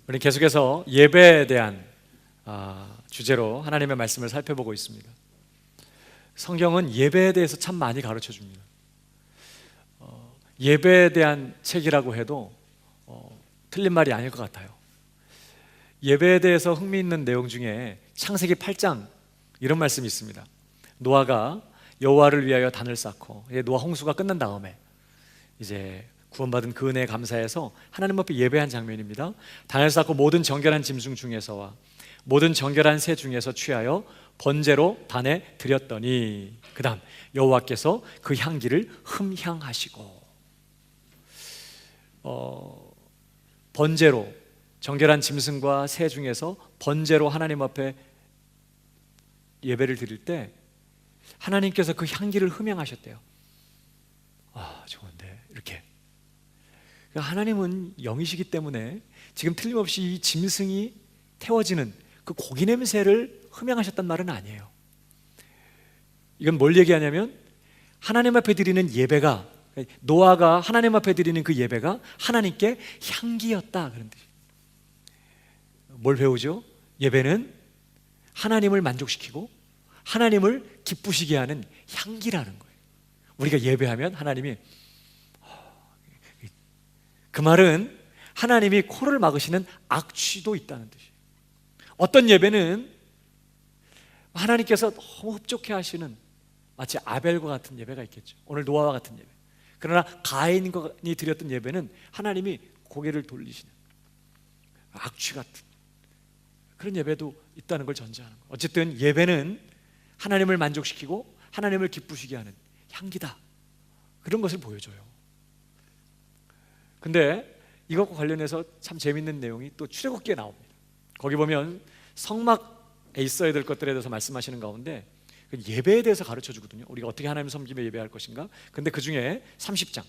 우리 계속해서 예배에 대한 주제로 하나님의 말씀을 살펴보고 있습니다. 성경은 예배에 대해서 참 많이 가르쳐 줍니다. 예배에 대한 책이라고 해도 틀린 말이 아닐 것 같아요. 예배에 대해서 흥미있는 내용 중에 창세기 8장 이런 말씀이 있습니다. 노아가 여호와를 위하여 단을 쌓고, 노아 홍수가 끝난 다음에 이제 구원받은 그 은혜에 감사해서 하나님 앞에 예배한 장면입니다. 단을 쌓고 모든 정결한 짐승 중에서와 모든 정결한 새 중에서 취하여 번제로 단에 드렸더니, 그 다음 여호와께서 그 향기를 흠향하시고, 번제로 정결한 짐승과 새 중에서 번제로 하나님 앞에 예배를 드릴 때 하나님께서 그 향기를 흠향하셨대요. 좋은데 이렇게. 하나님은 영이시기 때문에 지금 틀림없이 이 짐승이 태워지는 그 고기 냄새를 흠향하셨단 말은 아니에요. 이건 뭘 얘기하냐면 하나님 앞에 드리는 예배가, 노아가 하나님 앞에 드리는 그 예배가 하나님께 향기였다, 그런 뜻이에요. 뭘 배우죠? 예배는 하나님을 만족시키고 하나님을 기쁘시게 하는 향기라는 거예요. 우리가 예배하면 하나님이, 그 말은 하나님이 코를 막으시는 악취도 있다는 뜻이에요. 어떤 예배는 하나님께서 너무 흡족해 하시는, 마치 아벨과 같은 예배가 있겠죠. 오늘 노아와 같은 예배. 그러나 가인이 드렸던 예배는 하나님이 고개를 돌리시는 악취 같은 그런 예배도 있다는 걸 전제하는 거예요. 어쨌든 예배는 하나님을 만족시키고 하나님을 기쁘시게 하는 향기다, 그런 것을 보여줘요. 근데 이것과 관련해서 참 재밌는 내용이 또 출애굽기에 나옵니다. 거기 보면 성막에 있어야 될 것들에 대해서 말씀하시는 가운데 예배에 대해서 가르쳐 주거든요. 우리가 어떻게 하나님을 섬기며 예배할 것인가. 근데 그 중에 30장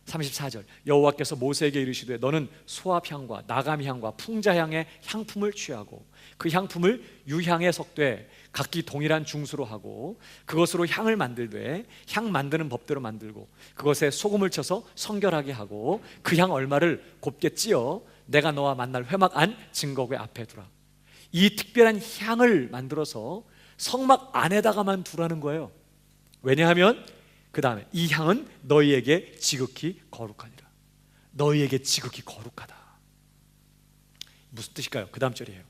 34절, 여호와께서 모세에게 이르시되 너는 소합향과 나감향과 풍자향의 향품을 취하고 그 향품을 유향에 섞되 각기 동일한 중수로 하고 그것으로 향을 만들되 향 만드는 법대로 만들고 그것에 소금을 쳐서 성결하게 하고 그 향 얼마를 곱게 찧어 내가 너와 만날 회막 안 증거궤 앞에 두라. 이 특별한 향을 만들어서 성막 안에다가만 두라는 거예요. 왜냐하면 그 다음에 이 향은 너희에게 지극히 거룩하니라. 너희에게 지극히 거룩하다. 무슨 뜻일까요? 그 다음 절이에요.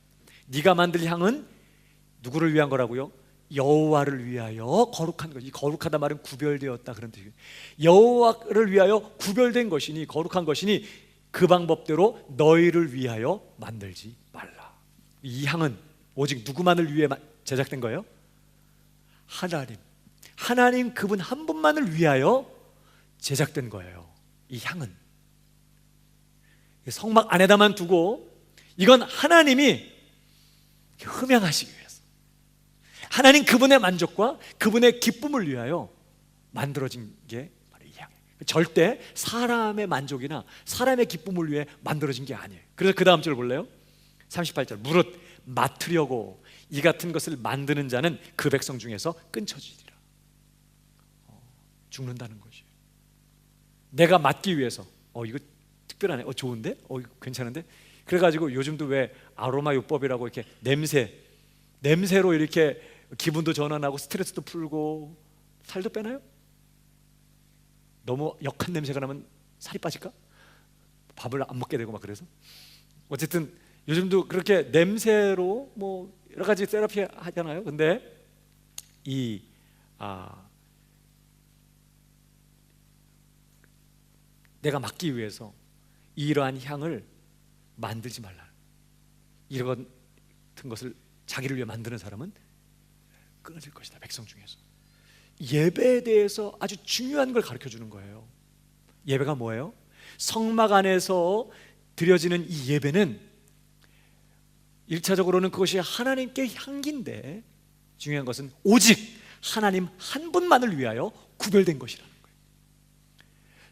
네가 만들 향은 누구를 위한 거라고요? 여호와를 위하여 거룩한 것. 이 거룩하다 말은 구별되었다, 그런 뜻이에요. 여호와를 위하여 구별된 것이니 거룩한 것이니 그 방법대로 너희를 위하여 만들지 말라. 이 향은 오직 누구만을 위해 제작된 거예요? 하나님 그분 한 분만을 위하여 제작된 거예요. 이 향은 성막 안에다만 두고 이건 하나님이 흠향하시기 위해서, 하나님 그분의 만족과 그분의 기쁨을 위하여 만들어진 게 바로 이 향이에요. 절대 사람의 만족이나 사람의 기쁨을 위해 만들어진 게 아니에요. 그래서 그 다음 절 볼래요? 38절, 무릇 맡으려고 이 같은 것을 만드는 자는 그 백성 중에서 끊쳐지리라. 죽는다는 것이에요. 내가 맡기 위해서 이거 특별하네, 좋은데, 이거 괜찮은데. 그래가지고 요즘도 왜 아로마 요법이라고 이렇게 냄새로 이렇게 기분도 전환하고 스트레스도 풀고 살도 빼나요? 너무 역한 냄새가 나면 살이 빠질까? 밥을 안 먹게 되고 막. 그래서 어쨌든 요즘도 그렇게 냄새로 뭐 여러 가지 세라피 하잖아요. 근데 내가 맡기 위해서 이러한 향을 만들지 말라. 이런 것을 자기를 위해 만드는 사람은 끊어질 것이다, 백성 중에서. 예배에 대해서 아주 중요한 걸 가르쳐 주는 거예요. 예배가 뭐예요? 성막 안에서 드려지는 이 예배는 1차적으로는 그것이 하나님께 향기인데, 중요한 것은 오직 하나님 한 분만을 위하여 구별된 것이라는 거예요.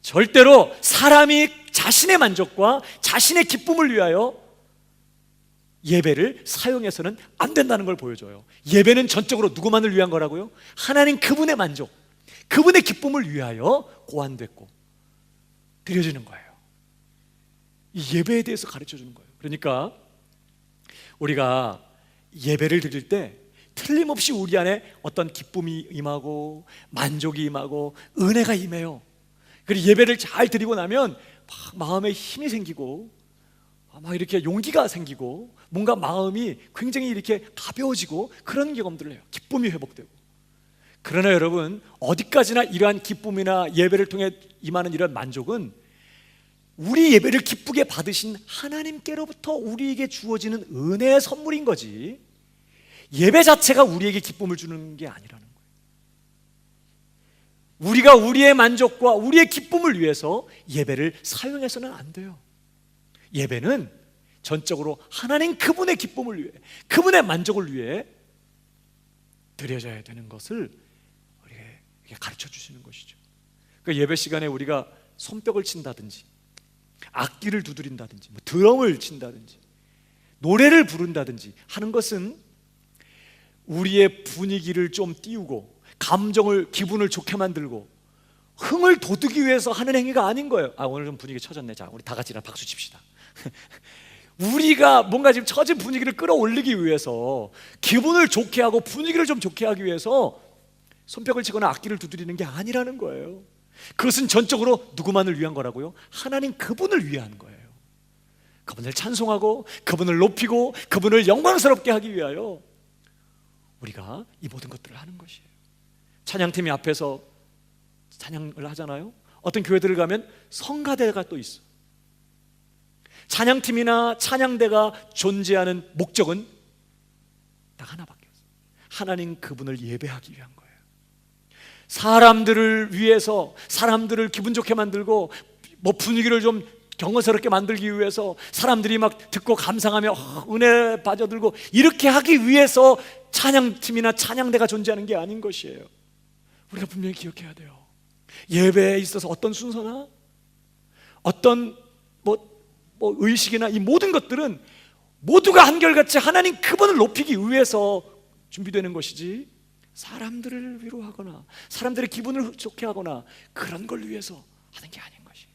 절대로 사람이 자신의 만족과 자신의 기쁨을 위하여 예배를 사용해서는 안 된다는 걸 보여줘요. 예배는 전적으로 누구만을 위한 거라고요? 하나님 그분의 만족, 그분의 기쁨을 위하여 고안됐고 드려지는 거예요. 이 예배에 대해서 가르쳐 주는 거예요. 그러니까 우리가 예배를 드릴 때 틀림없이 우리 안에 어떤 기쁨이 임하고 만족이 임하고 은혜가 임해요. 그리고 예배를 잘 드리고 나면 막 마음에 힘이 생기고 막 이렇게 용기가 생기고 뭔가 마음이 굉장히 이렇게 가벼워지고 그런 경험들을 해요. 기쁨이 회복되고. 그러나 여러분, 어디까지나 이러한 기쁨이나 예배를 통해 임하는 이런 만족은 우리 예배를 기쁘게 받으신 하나님께로부터 우리에게 주어지는 은혜의 선물인 거지, 예배 자체가 우리에게 기쁨을 주는 게 아니라는 거예요. 우리가 우리의 만족과 우리의 기쁨을 위해서 예배를 사용해서는 안 돼요. 예배는 전적으로 하나님 그분의 기쁨을 위해, 그분의 만족을 위해 드려져야 되는 것을 우리에게 가르쳐 주시는 것이죠. 그러니까 예배 시간에 우리가 손뼉을 친다든지 악기를 두드린다든지 드럼을 친다든지 노래를 부른다든지 하는 것은 우리의 분위기를 좀 띄우고 감정을, 기분을 좋게 만들고 흥을 돋우기 위해서 하는 행위가 아닌 거예요. 오늘 좀 분위기 처졌네. 자, 우리 다 같이 박수 칩시다. 우리가 뭔가 지금 처진 분위기를 끌어올리기 위해서, 기분을 좋게 하고 분위기를 좀 좋게 하기 위해서 손뼉을 치거나 악기를 두드리는 게 아니라는 거예요. 그것은 전적으로 누구만을 위한 거라고요? 하나님 그분을 위한 거예요. 그분을 찬송하고 그분을 높이고 그분을 영광스럽게 하기 위하여 우리가 이 모든 것들을 하는 것이에요. 찬양팀이 앞에서 찬양을 하잖아요. 어떤 교회들을 가면 성가대가 또 있어. 찬양팀이나 찬양대가 존재하는 목적은 딱 하나밖에 없어요. 하나님 그분을 예배하기 위한 거예요. 사람들을 위해서, 사람들을 기분 좋게 만들고 분위기를 좀 경건스럽게 만들기 위해서, 사람들이 막 듣고 감상하며 은혜 빠져들고 이렇게 하기 위해서 찬양팀이나 찬양대가 존재하는 게 아닌 것이에요. 우리가 분명히 기억해야 돼요. 예배에 있어서 어떤 순서나 어떤 의식이나 이 모든 것들은 모두가 한결같이 하나님 그분을 높이기 위해서 준비되는 것이지, 사람들을 위로하거나 사람들의 기분을 좋게 하거나 그런 걸 위해서 하는 게 아닌 것이.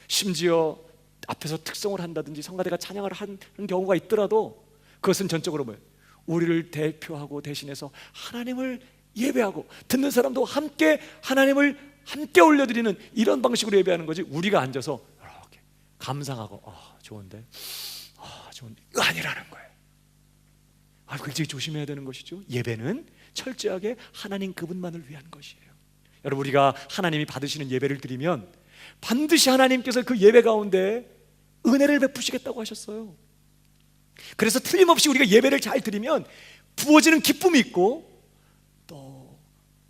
심지어 앞에서 특성을 한다든지 성가대가 찬양을 하는 경우가 있더라도 그것은 전적으로 뭐예요? 우리를 대표하고 대신해서 하나님을 예배하고 듣는 사람도 함께 하나님을 함께 올려드리는 이런 방식으로 예배하는 거지, 우리가 앉아서 이렇게 감상하고 좋은데 좋은데 이거 아니라는 거예요. 굉장히 조심해야 되는 것이죠. 예배는 철저하게 하나님 그분만을 위한 것이에요. 여러분, 우리가 하나님이 받으시는 예배를 드리면 반드시 하나님께서 그 예배 가운데 은혜를 베푸시겠다고 하셨어요. 그래서 틀림없이 우리가 예배를 잘 드리면 부어지는 기쁨이 있고 또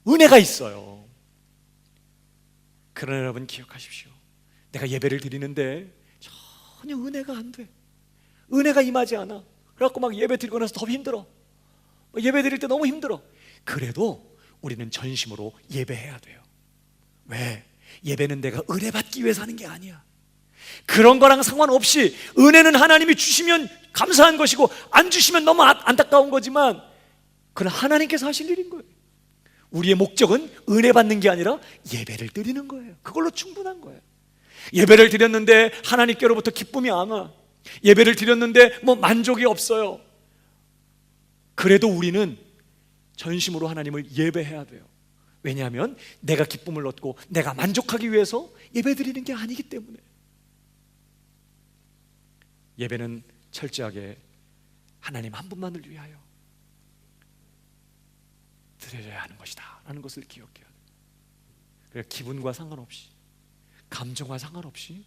은혜가 있어요. 그러나 여러분 기억하십시오. 내가 예배를 드리는데 전혀 은혜가 안 돼, 은혜가 임하지 않아. 그래갖고 막 예배 드리고 나서 더 힘들어, 예배 드릴 때 너무 힘들어. 그래도 우리는 전심으로 예배해야 돼요. 왜? 예배는 내가 은혜 받기 위해서 하는 게 아니야. 그런 거랑 상관없이 은혜는 하나님이 주시면 감사한 것이고 안 주시면 너무 안타까운 거지만 그건 하나님께서 하실 일인 거예요. 우리의 목적은 은혜 받는 게 아니라 예배를 드리는 거예요. 그걸로 충분한 거예요. 예배를 드렸는데 하나님께로부터 기쁨이 안 와, 예배를 드렸는데 만족이 없어요. 그래도 우리는 전심으로 하나님을 예배해야 돼요. 왜냐하면 내가 기쁨을 얻고 내가 만족하기 위해서 예배 드리는 게 아니기 때문에. 예배는 철저하게 하나님 한 분만을 위하여 드려야 하는 것이다 라는 것을 기억해야 돼요. 그래서 기분과 상관없이, 감정과 상관없이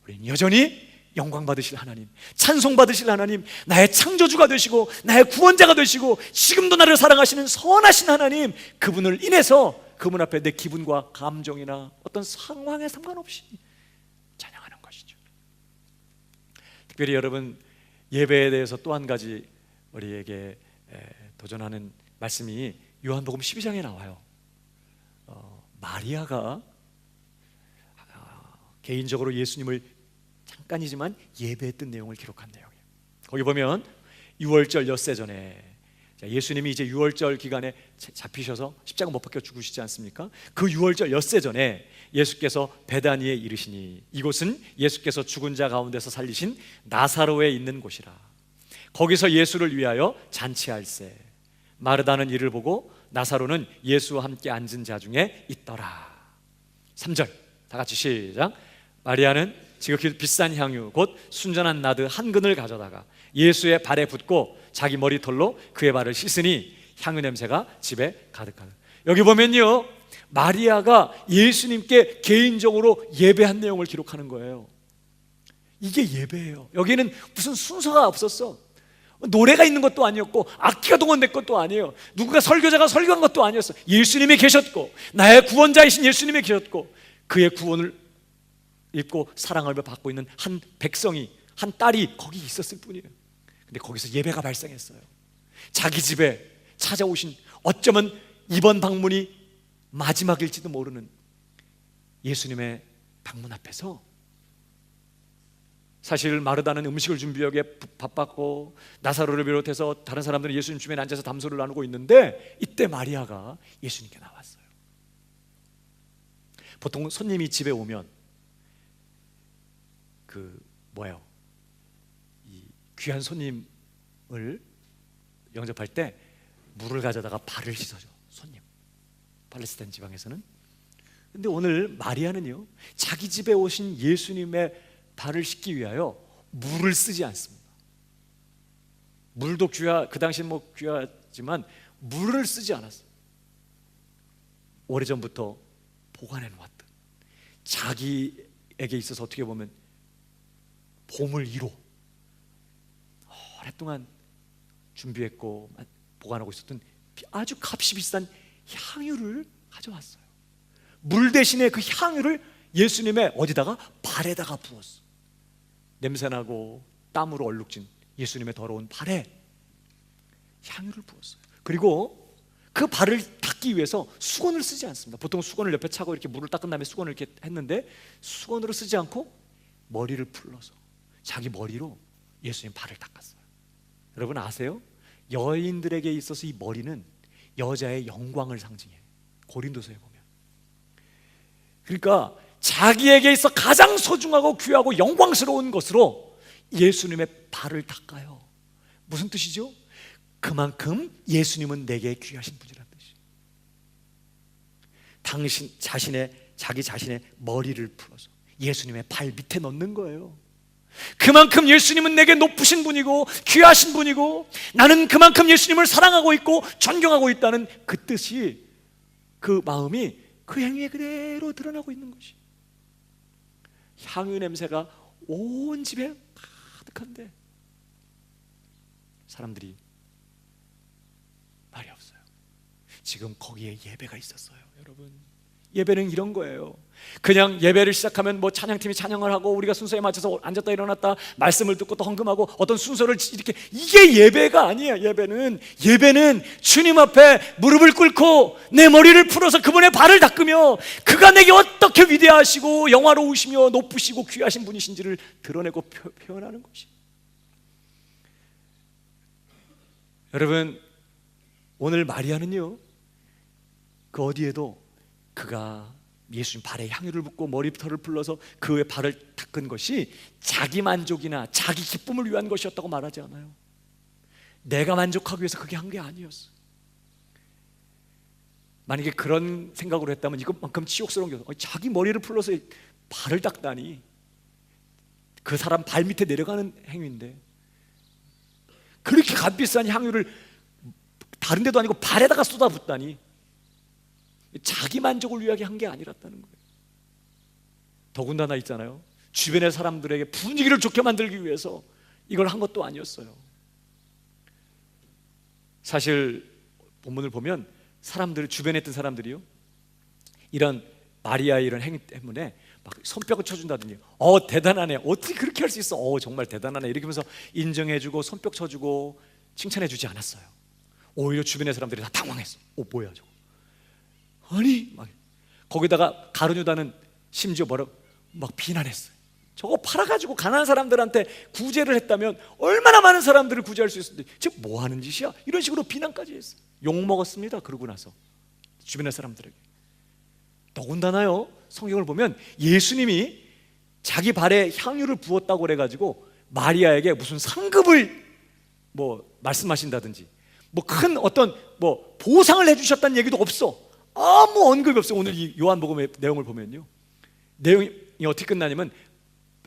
우리는 여전히 영광 받으실 하나님, 찬송 받으실 하나님, 나의 창조주가 되시고 나의 구원자가 되시고 지금도 나를 사랑하시는 선하신 하나님, 그분을 인해서 그분 앞에 내 기분과 감정이나 어떤 상황에 상관없이 찬양하는 것이죠. 특별히 여러분, 예배에 대해서 또 한 가지 우리에게 도전하는 말씀이 요한복음 12장에 나와요. 마리아가 개인적으로 예수님을 잠깐이지만 예배했던 내용을 기록한 내용이에요. 거기 보면 6월절 엿새 전에 자, 예수님이 이제 유월절 기간에 잡히셔서 십자가 못 박혀 죽으시지 않습니까? 그 유월절 엿새 전에 예수께서 베다니에 이르시니 이곳은 예수께서 죽은 자 가운데서 살리신 나사로에 있는 곳이라. 거기서 예수를 위하여 잔치할세. 마르다는 이를 보고 나사로는 예수와 함께 앉은 자 중에 있더라. 3절 다 같이 시작. 마리아는 지극히 비싼 향유 곧 순전한 나드 한 근을 가져다가 예수의 발에 붓고 자기 머리털로 그의 발을 씻으니 향유 냄새가 집에 가득하다. 여기 보면요, 마리아가 예수님께 개인적으로 예배한 내용을 기록하는 거예요. 이게 예배예요. 여기는 무슨 순서가 없었어. 노래가 있는 것도 아니었고 악기가 동원된 것도 아니에요. 누군가 설교자가 설교한 것도 아니었어. 예수님이 계셨고 나의 구원자이신 예수님이 계셨고 그의 구원을 입고 사랑을 받고 있는 한 백성이, 한 딸이 거기 있었을 뿐이에요. 근데 거기서 예배가 발생했어요. 자기 집에 찾아오신, 어쩌면 이번 방문이 마지막일지도 모르는 예수님의 방문 앞에서, 사실 마르다는 음식을 준비하기에 바빴고 나사로를 비롯해서 다른 사람들은 예수님 주변에 앉아서 담소를 나누고 있는데 이때 마리아가 예수님께 나왔어요. 보통 손님이 집에 오면 이 귀한 손님을 영접할 때 물을 가져다가 발을 씻어줘. 손님, 팔레스타인 지방에서는. 근데 오늘 마리아는요, 자기 집에 오신 예수님의 발을 씻기 위하여 물을 쓰지 않습니다. 물도 그 당시 귀하지만 물을 쓰지 않았어요. 오래전부터 보관해 놓았던, 자기에게 있어서 어떻게 보면 보물 1호, 오랫동안 준비했고 보관하고 있었던 아주 값이 비싼 향유를 가져왔어요. 물 대신에 그 향유를 예수님의 어디다가? 발에다가 부었어. 냄새나고 땀으로 얼룩진 예수님의 더러운 발에 향유를 부었어요. 그리고 그 발을 닦기 위해서 수건을 쓰지 않습니다. 보통 수건을 옆에 차고 이렇게 물을 닦은 다음에 수건을 이렇게 했는데 수건으로 쓰지 않고 머리를 풀러서 자기 머리로 예수님 발을 닦았어요. 여러분 아세요? 여인들에게 있어서 이 머리는 여자의 영광을 상징해요. 고린도서에 보면. 그러니까 자기에게 있어 가장 소중하고 귀하고 영광스러운 것으로 예수님의 발을 닦아요. 무슨 뜻이죠? 그만큼 예수님은 내게 귀하신 분이라는 뜻이에요. 자기 자신의 머리를 풀어서 예수님의 발 밑에 넣는 거예요. 그만큼 예수님은 내게 높으신 분이고 귀하신 분이고 나는 그만큼 예수님을 사랑하고 있고 존경하고 있다는 그 뜻이, 그 마음이 그 행위에 그대로 드러나고 있는 것이. 향유 냄새가 온 집에 가득한데 사람들이 말이 없어요. 지금 거기에 예배가 있었어요. 여러분, 예배는 이런 거예요. 그냥 예배를 시작하면 찬양팀이 찬양을 하고 우리가 순서에 맞춰서 앉았다 일어났다 말씀을 듣고 또 헌금하고 어떤 순서를 이렇게, 이게 예배가 아니에요. 예배는 주님 앞에 무릎을 꿇고 내 머리를 풀어서 그분의 발을 닦으며 그가 내게 어떻게 위대하시고 영화로우시며 높으시고 귀하신 분이신지를 드러내고 표현하는 것이. 여러분, 오늘 마리아는요, 그 어디에도 그가 예수님 발에 향유를 붓고 머리털을 풀러서 그의 발을 닦은 것이 자기 만족이나 자기 기쁨을 위한 것이었다고 말하지 않아요. 내가 만족하기 위해서 그게 한 게 아니었어. 만약에 그런 생각으로 했다면 이것만큼 치욕스러운 게 없어. 자기 머리를 풀러서 발을 닦다니, 그 사람 발 밑에 내려가는 행위인데 그렇게 값비싼 향유를 다른 데도 아니고 발에다가 쏟아붓다니, 자기 만족을 위하게 한 게 아니랐다는 거예요. 더군다나 있잖아요, 주변의 사람들에게 분위기를 좋게 만들기 위해서 이걸 한 것도 아니었어요. 사실 본문을 보면 사람들, 주변에 있던 사람들이요, 이런 마리아의 이런 행위 때문에 막 손뼉을 쳐준다더니 대단하네, 어떻게 그렇게 할 수 있어, 정말 대단하네 이렇게 하면서 인정해주고 손뼉 쳐주고 칭찬해주지 않았어요. 오히려 주변의 사람들이 다 당황했어. 뭐야 저거, 아니 막 거기다가 가룟유다는 심지어 막 비난했어요. 저거 팔아가지고 가난한 사람들한테 구제를 했다면 얼마나 많은 사람들을 구제할 수 있었는데 지금 뭐 하는 짓이야? 이런 식으로 비난까지 했어요. 욕먹었습니다. 그러고 나서 주변의 사람들에게. 더군다나요, 성경을 보면 예수님이 자기 발에 향유를 부었다고 그래가지고 마리아에게 무슨 상급을 뭐 말씀하신다든지 뭐 큰 어떤 뭐 보상을 해주셨다는 얘기도 없어. 아무 언급이 없어. 오늘 이 요한복음의 내용을 보면요, 내용이 어떻게 끝나냐면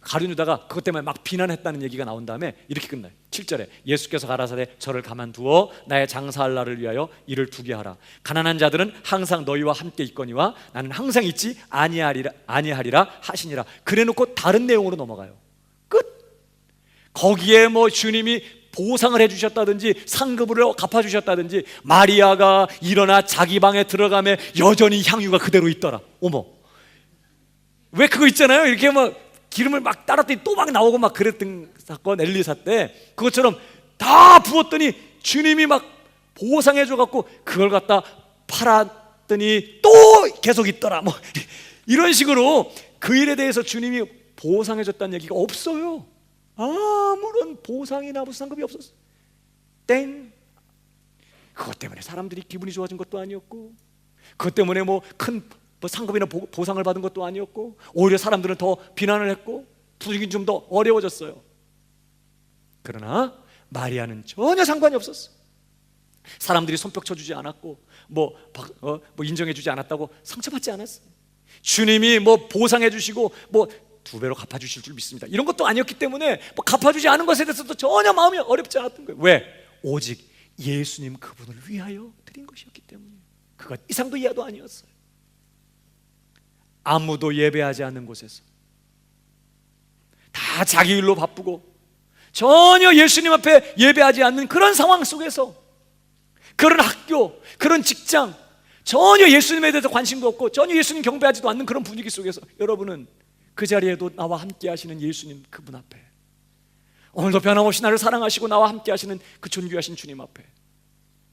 가룟 유다가 그것 때문에 막 비난했다는 얘기가 나온 다음에 이렇게 끝나요. 7절에 예수께서 가라사대 저를 가만두어 나의 장사할 날을 위하여 이를 두게 하라. 가난한 자들은 항상 너희와 함께 있거니와 나는 항상 있지 아니하리라 하시니라. 그래놓고 다른 내용으로 넘어가요. 끝. 거기에 뭐 주님이 보상을 해주셨다든지 상급을 갚아주셨다든지 마리아가 일어나 자기 방에 들어가면 여전히 향유가 그대로 있더라. 어머, 왜 그거 있잖아요, 이렇게 막 기름을 막 따랐더니 또 막 나오고 막 그랬던 사건, 엘리사 때 그것처럼 다 부었더니 주님이 막 보상해줘 갖고 그걸 갖다 팔았더니 또 계속 있더라. 뭐 이런 식으로 그 일에 대해서 주님이 보상해줬다는 얘기가 없어요. 아무런 보상이나 무슨 상급이 없었어. 땡. 그것 때문에 사람들이 기분이 좋아진 것도 아니었고, 그것 때문에 뭐 큰 상급이나 보상을 받은 것도 아니었고, 오히려 사람들은 더 비난을 했고 분위기는 좀 더 어려워졌어요. 그러나 마리아는 전혀 상관이 없었어. 사람들이 손뼉 쳐주지 않았고 뭐 인정해주지 않았다고 상처받지 않았어. 주님이 뭐 보상해 주시고 뭐 2배로 갚아주실 줄 믿습니다 이런 것도 아니었기 때문에 뭐 갚아주지 않은 것에 대해서도 전혀 마음이 어렵지 않았던 거예요. 왜? 오직 예수님 그분을 위하여 드린 것이었기 때문이에요. 그것 이상도 이하도 아니었어요. 아무도 예배하지 않는 곳에서 다 자기 일로 바쁘고 전혀 예수님 앞에 예배하지 않는 그런 상황 속에서, 그런 학교, 그런 직장, 전혀 예수님에 대해서 관심도 없고 전혀 예수님 경배하지도 않는 그런 분위기 속에서 여러분은 그 자리에도 나와 함께 하시는 예수님 그분 앞에, 오늘도 변함없이 나를 사랑하시고 나와 함께 하시는 그 존귀하신 주님 앞에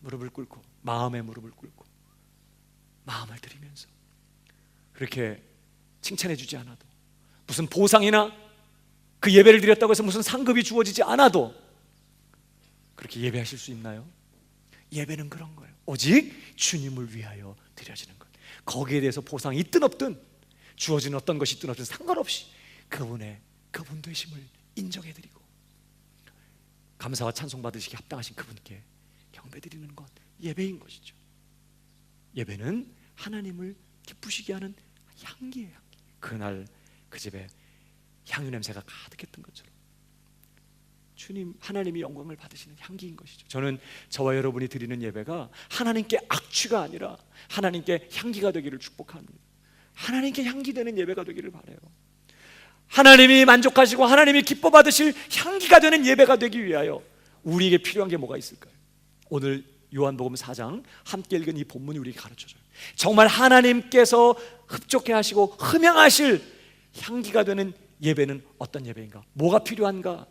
무릎을 꿇고, 마음에 무릎을 꿇고 마음을 드리면서 그렇게 칭찬해 주지 않아도, 무슨 보상이나 그 예배를 드렸다고 해서 무슨 상급이 주어지지 않아도 그렇게 예배하실 수 있나요? 예배는 그런 거예요. 오직 주님을 위하여 드려지는 것. 거기에 대해서 보상이 있든 없든 주어지는 어떤 것이 있든 없든 상관없이 그분의 그분 되심을 인정해드리고 감사와 찬송 받으시기 합당하신 그분께 경배드리는 것, 예배인 것이죠. 예배는 하나님을 기쁘시게 하는 향기예요. 향기. 그날 그 집에 향유 냄새가 가득했던 것처럼 주님, 하나님이 영광을 받으시는 향기인 것이죠. 저는 저와 여러분이 드리는 예배가 하나님께 악취가 아니라 하나님께 향기가 되기를 축복합니다. 하나님께 향기 되는 예배가 되기를 바라요. 하나님이 만족하시고 하나님이 기뻐 받으실 향기가 되는 예배가 되기 위하여 우리에게 필요한 게 뭐가 있을까요? 오늘 요한복음 4장 함께 읽은 이 본문이 우리에게 가르쳐줘요. 정말 하나님께서 흡족해 하시고 흠양하실 향기가 되는 예배는 어떤 예배인가? 뭐가 필요한가?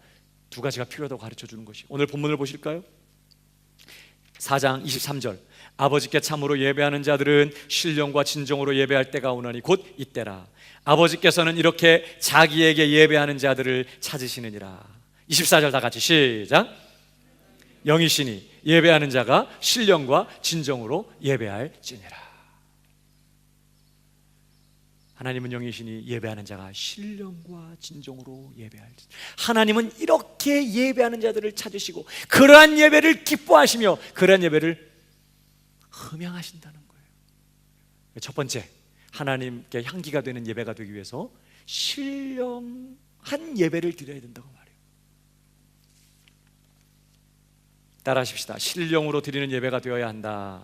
2가지가 필요하다고 가르쳐주는 것이, 오늘 본문을 보실까요? 4장 23절, 아버지께 참으로 예배하는 자들은 신령과 진정으로 예배할 때가 오나니 곧 이때라. 아버지께서는 이렇게 자기에게 예배하는 자들을 찾으시느니라. 24절 다 같이 시작. 영이시니 예배하는 자가 신령과 진정으로 예배할지니라. 하나님은 영이시니 예배하는 자가 신령과 진정으로 예배할지. 하나님은 이렇게 예배하는 자들을 찾으시고 그러한 예배를 기뻐하시며 그러한 예배를 흠양하신다는 거예요. 첫 번째, 하나님께 향기가 되는 예배가 되기 위해서 신령한 예배를 드려야 된다고 말해요. 따라하십시다. 신령으로 드리는 예배가 되어야 한다.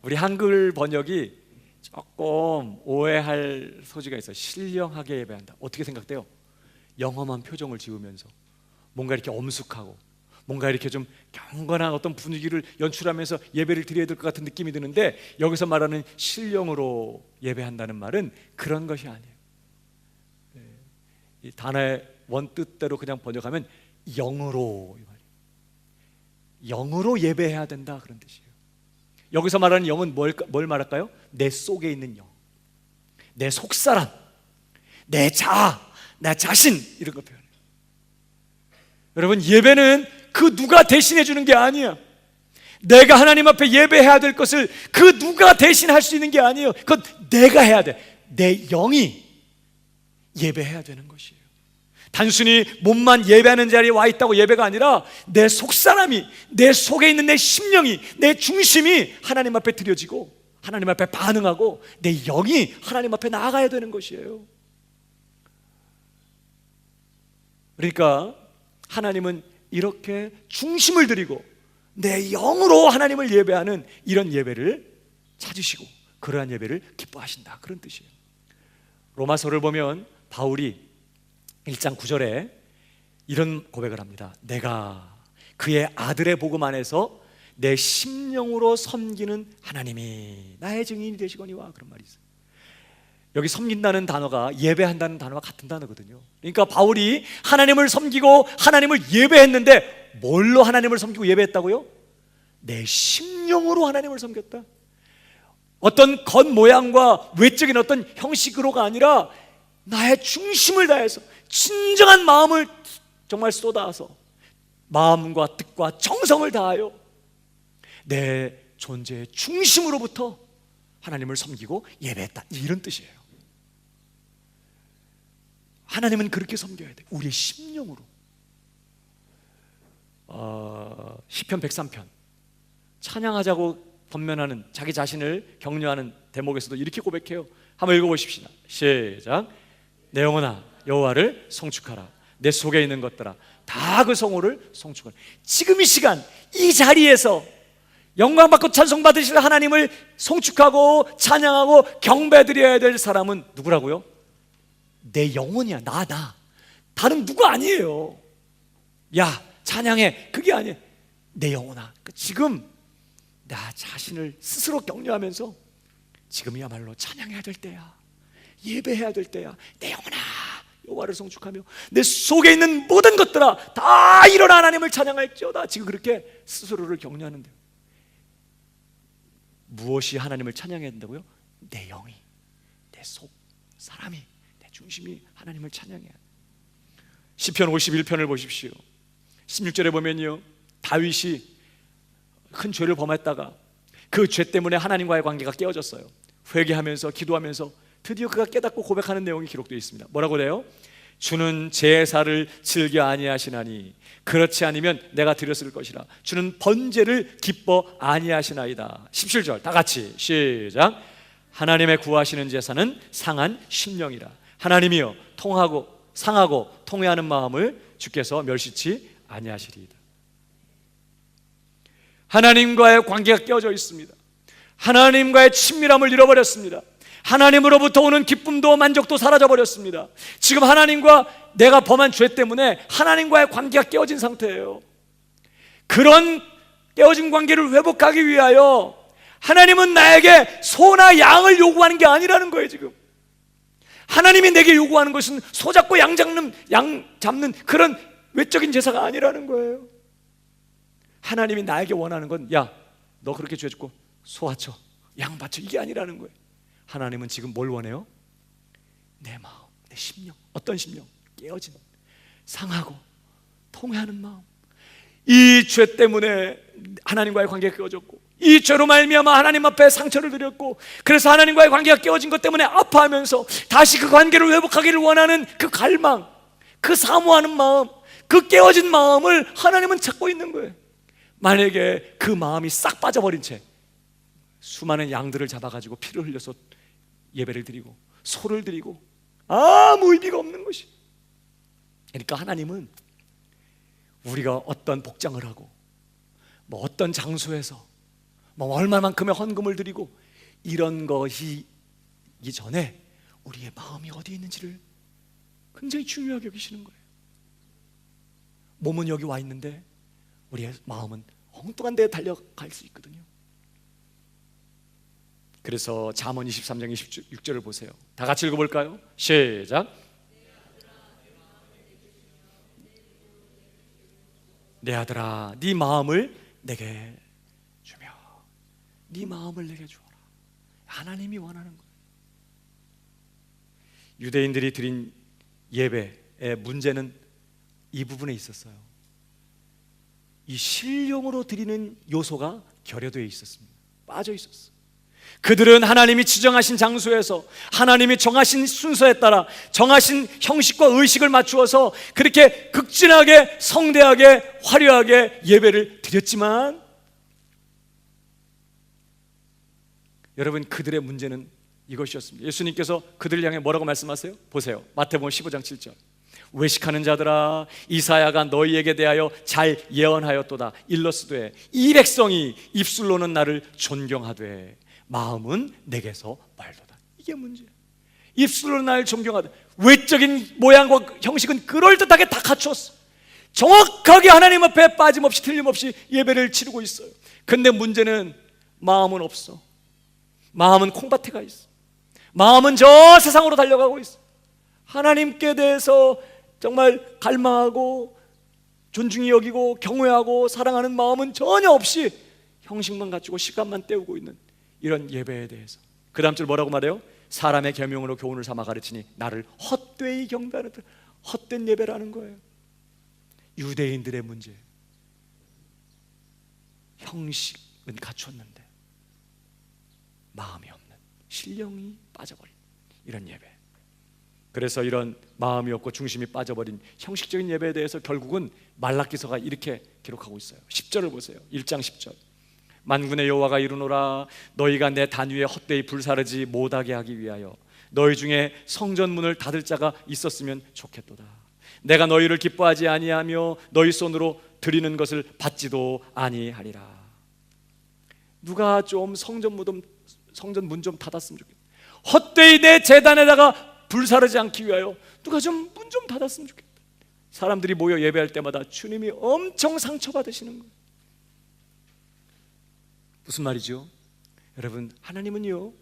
우리 한글 번역이 조금 오해할 소지가 있어요. 신령하게 예배한다. 어떻게 생각돼요? 영험한 표정을 지으면서 뭔가 이렇게 엄숙하고 뭔가 이렇게 좀 경건한 어떤 분위기를 연출하면서 예배를 드려야 될 것 같은 느낌이 드는데, 여기서 말하는 신령으로 예배한다는 말은 그런 것이 아니에요. 이 단어의 원뜻대로 그냥 번역하면 영으로, 영으로 예배해야 된다 그런 뜻이에요. 여기서 말하는 영은 뭘 말할까요? 내 속에 있는 영, 내 속사람, 내 자아, 내 자신, 이런 거 표현해요. 여러분, 예배는 그 누가 대신해 주는 게 아니야. 내가 하나님 앞에 예배해야 될 것을 그 누가 대신할 수 있는 게 아니에요. 그건 내가 해야 돼. 내 영이 예배해야 되는 것이에요. 단순히 몸만 예배하는 자리에 와 있다고 예배가 아니라 내 속사람이, 내 속에 있는 내 심령이, 내 중심이 하나님 앞에 드려지고 하나님 앞에 반응하고 내 영이 하나님 앞에 나아가야 되는 것이에요. 그러니까 하나님은 이렇게 중심을 드리고 내 영으로 하나님을 예배하는 이런 예배를 찾으시고 그러한 예배를 기뻐하신다, 그런 뜻이에요. 로마서를 보면 바울이 1장 9절에 이런 고백을 합니다. 내가 그의 아들의 복음 안에서 내 심령으로 섬기는 하나님이 나의 증인이 되시거니와, 그런 말이 있어요. 여기 섬긴다는 단어가 예배한다는 단어와 같은 단어거든요. 그러니까 바울이 하나님을 섬기고 하나님을 예배했는데 뭘로 하나님을 섬기고 예배했다고요? 내 심령으로 하나님을 섬겼다. 어떤 겉모양과 외적인 어떤 형식으로가 아니라 나의 중심을 다해서 진정한 마음을 정말 쏟아서 마음과 뜻과 정성을 다하여 내 존재의 중심으로부터 하나님을 섬기고 예배했다, 이런 뜻이에요. 하나님은 그렇게 섬겨야 돼, 우리의 심령으로. 시편 103편 찬양하자고 권면하는, 자기 자신을 격려하는 대목에서도 이렇게 고백해요. 한번 읽어보십시다. 시작. 내 영혼아 여호와를 송축하라. 내 속에 있는 것들아 다 그 성호를 송축하라. 지금 이 시간 이 자리에서 영광 받고 찬송 받으실 하나님을 송축하고 찬양하고 경배드려야 될 사람은 누구라고요? 내 영혼이야. 나 다른 누구 아니에요. 야 찬양해, 그게 아니에요. 내 영혼아, 지금 나 자신을 스스로 격려하면서 지금이야말로 찬양해야 될 때야, 예배해야 될 때야. 내 영혼아 여호와를 송축하며 내 속에 있는 모든 것들아 다 일어나 하나님을 찬양할지어다. 지금 그렇게 스스로를 격려하는데 무엇이 하나님을 찬양해야 된다고요? 내 영이, 내 속, 사람이, 내 중심이 하나님을 찬양해야 돼. 시편 51편을 보십시오. 16절에 보면요, 다윗이 큰 죄를 범했다가 그 죄 때문에 하나님과의 관계가 깨어졌어요. 회개하면서 기도하면서 드디어 그가 깨닫고 고백하는 내용이 기록되어 있습니다. 뭐라고 그래요? 주는 제사를 즐겨 아니하시나니 그렇지 않으면 내가 드렸을 것이라. 주는 번제를 기뻐 아니하시나이다. 17절 다 같이 시작. 하나님의 구하시는 제사는 상한 심령이라. 하나님이여 상하고 통회하는 마음을 주께서 멸시치 아니하시리이다. 하나님과의 관계가 깨어져 있습니다. 하나님과의 친밀함을 잃어버렸습니다. 하나님으로부터 오는 기쁨도 만족도 사라져버렸습니다. 지금 하나님과 내가 범한 죄 때문에 하나님과의 관계가 깨어진 상태예요. 그런 깨어진 관계를 회복하기 위하여 하나님은 나에게 소나 양을 요구하는 게 아니라는 거예요. 지금 하나님이 내게 요구하는 것은 소 잡고 양 잡는 그런 외적인 제사가 아니라는 거예요. 하나님이 나에게 원하는 건, 야, 너 그렇게 죄 짓고 소 바쳐, 양 바쳐, 이게 아니라는 거예요. 하나님은 지금 뭘 원해요? 내 마음, 내 심령. 어떤 심령? 깨어진, 상하고 통회하는 마음. 이 죄 때문에 하나님과의 관계가 깨어졌고, 이 죄로 말미암아 하나님 앞에 상처를 드렸고, 그래서 하나님과의 관계가 깨어진 것 때문에 아파하면서 다시 그 관계를 회복하기를 원하는 그 갈망, 그 사모하는 마음, 그 깨어진 마음을 하나님은 찾고 있는 거예요. 만약에 그 마음이 싹 빠져버린 채 수많은 양들을 잡아가지고 피를 흘려서 예배를 드리고 소를 드리고 아무 의미가 없는 것이. 그러니까 하나님은 우리가 어떤 복장을 하고 뭐 어떤 장소에서 뭐 얼마만큼의 헌금을 드리고 이런 것이 이전에 우리의 마음이 어디에 있는지를 굉장히 중요하게 여기시는 거예요. 몸은 여기 와 있는데 우리의 마음은 엉뚱한 데에 달려갈 수 있거든요. 그래서 잠언 23장 26절을 보세요. 다 같이 읽어볼까요? 시작. 내 아들아 네 마음을 내게 주며 네 마음을 내게 주어라. 하나님이 원하는 거예요. 유대인들이 드린 예배의 문제는 이 부분에 있었어요. 이 신령으로 드리는 요소가 결여되어 있었습니다. 빠져 있었어요. 그들은 하나님이 지정하신 장소에서 하나님이 정하신 순서에 따라 정하신 형식과 의식을 맞추어서 그렇게 극진하게 성대하게 화려하게 예배를 드렸지만, 여러분, 그들의 문제는 이것이었습니다. 예수님께서 그들을 향해 뭐라고 말씀하세요? 보세요. 마태복음 15장 7절. 외식하는 자들아, 이사야가 너희에게 대하여 잘 예언하였도다. 일러스되 이 백성이 입술로는 나를 존경하되 마음은 내게서 멀도다. 이게 문제예요. 입술로는 나를 존경하되, 외적인 모양과 형식은 그럴듯하게 다 갖추었어. 정확하게 하나님 앞에 빠짐없이 틀림없이 예배를 치르고 있어요. 근데 문제는 마음은 없어. 마음은 콩밭에가 있어. 마음은 저 세상으로 달려가고 있어. 하나님께 대해서 정말 갈망하고 존중히 여기고 경외하고 사랑하는 마음은 전혀 없이 형식만 갖추고 시간만 때우고 있는 이런 예배에 대해서 그 다음 줄 뭐라고 말해요? 사람의 계명으로 교훈을 삼아 가르치니 나를 헛되이 경배하는, 헛된 예배라는 거예요. 유대인들의 문제, 형식은 갖췄는데 마음이 없는, 신령이 빠져버린 이런 예배. 그래서 이런 마음이 없고 중심이 빠져버린 형식적인 예배에 대해서 결국은 말라기서가 이렇게 기록하고 있어요. 10절을 보세요. 1장 10절. 만군의 여호와가 이르노라, 너희가 내 단 위에 헛되이 불사르지 못하게 하기 위하여 너희 중에 성전문을 닫을 자가 있었으면 좋겠도다. 내가 너희를 기뻐하지 아니하며 너희 손으로 드리는 것을 받지도 아니하리라. 누가 좀 성전문 좀 닫았으면 좋겠다. 헛되이 내 제단에다가 불사르지 않기 위하여 누가 좀 문 좀 닫았으면 좋겠다. 사람들이 모여 예배할 때마다 주님이 엄청 상처받으시는 거예요. 무슨 말이죠? 여러분, 하나님은요,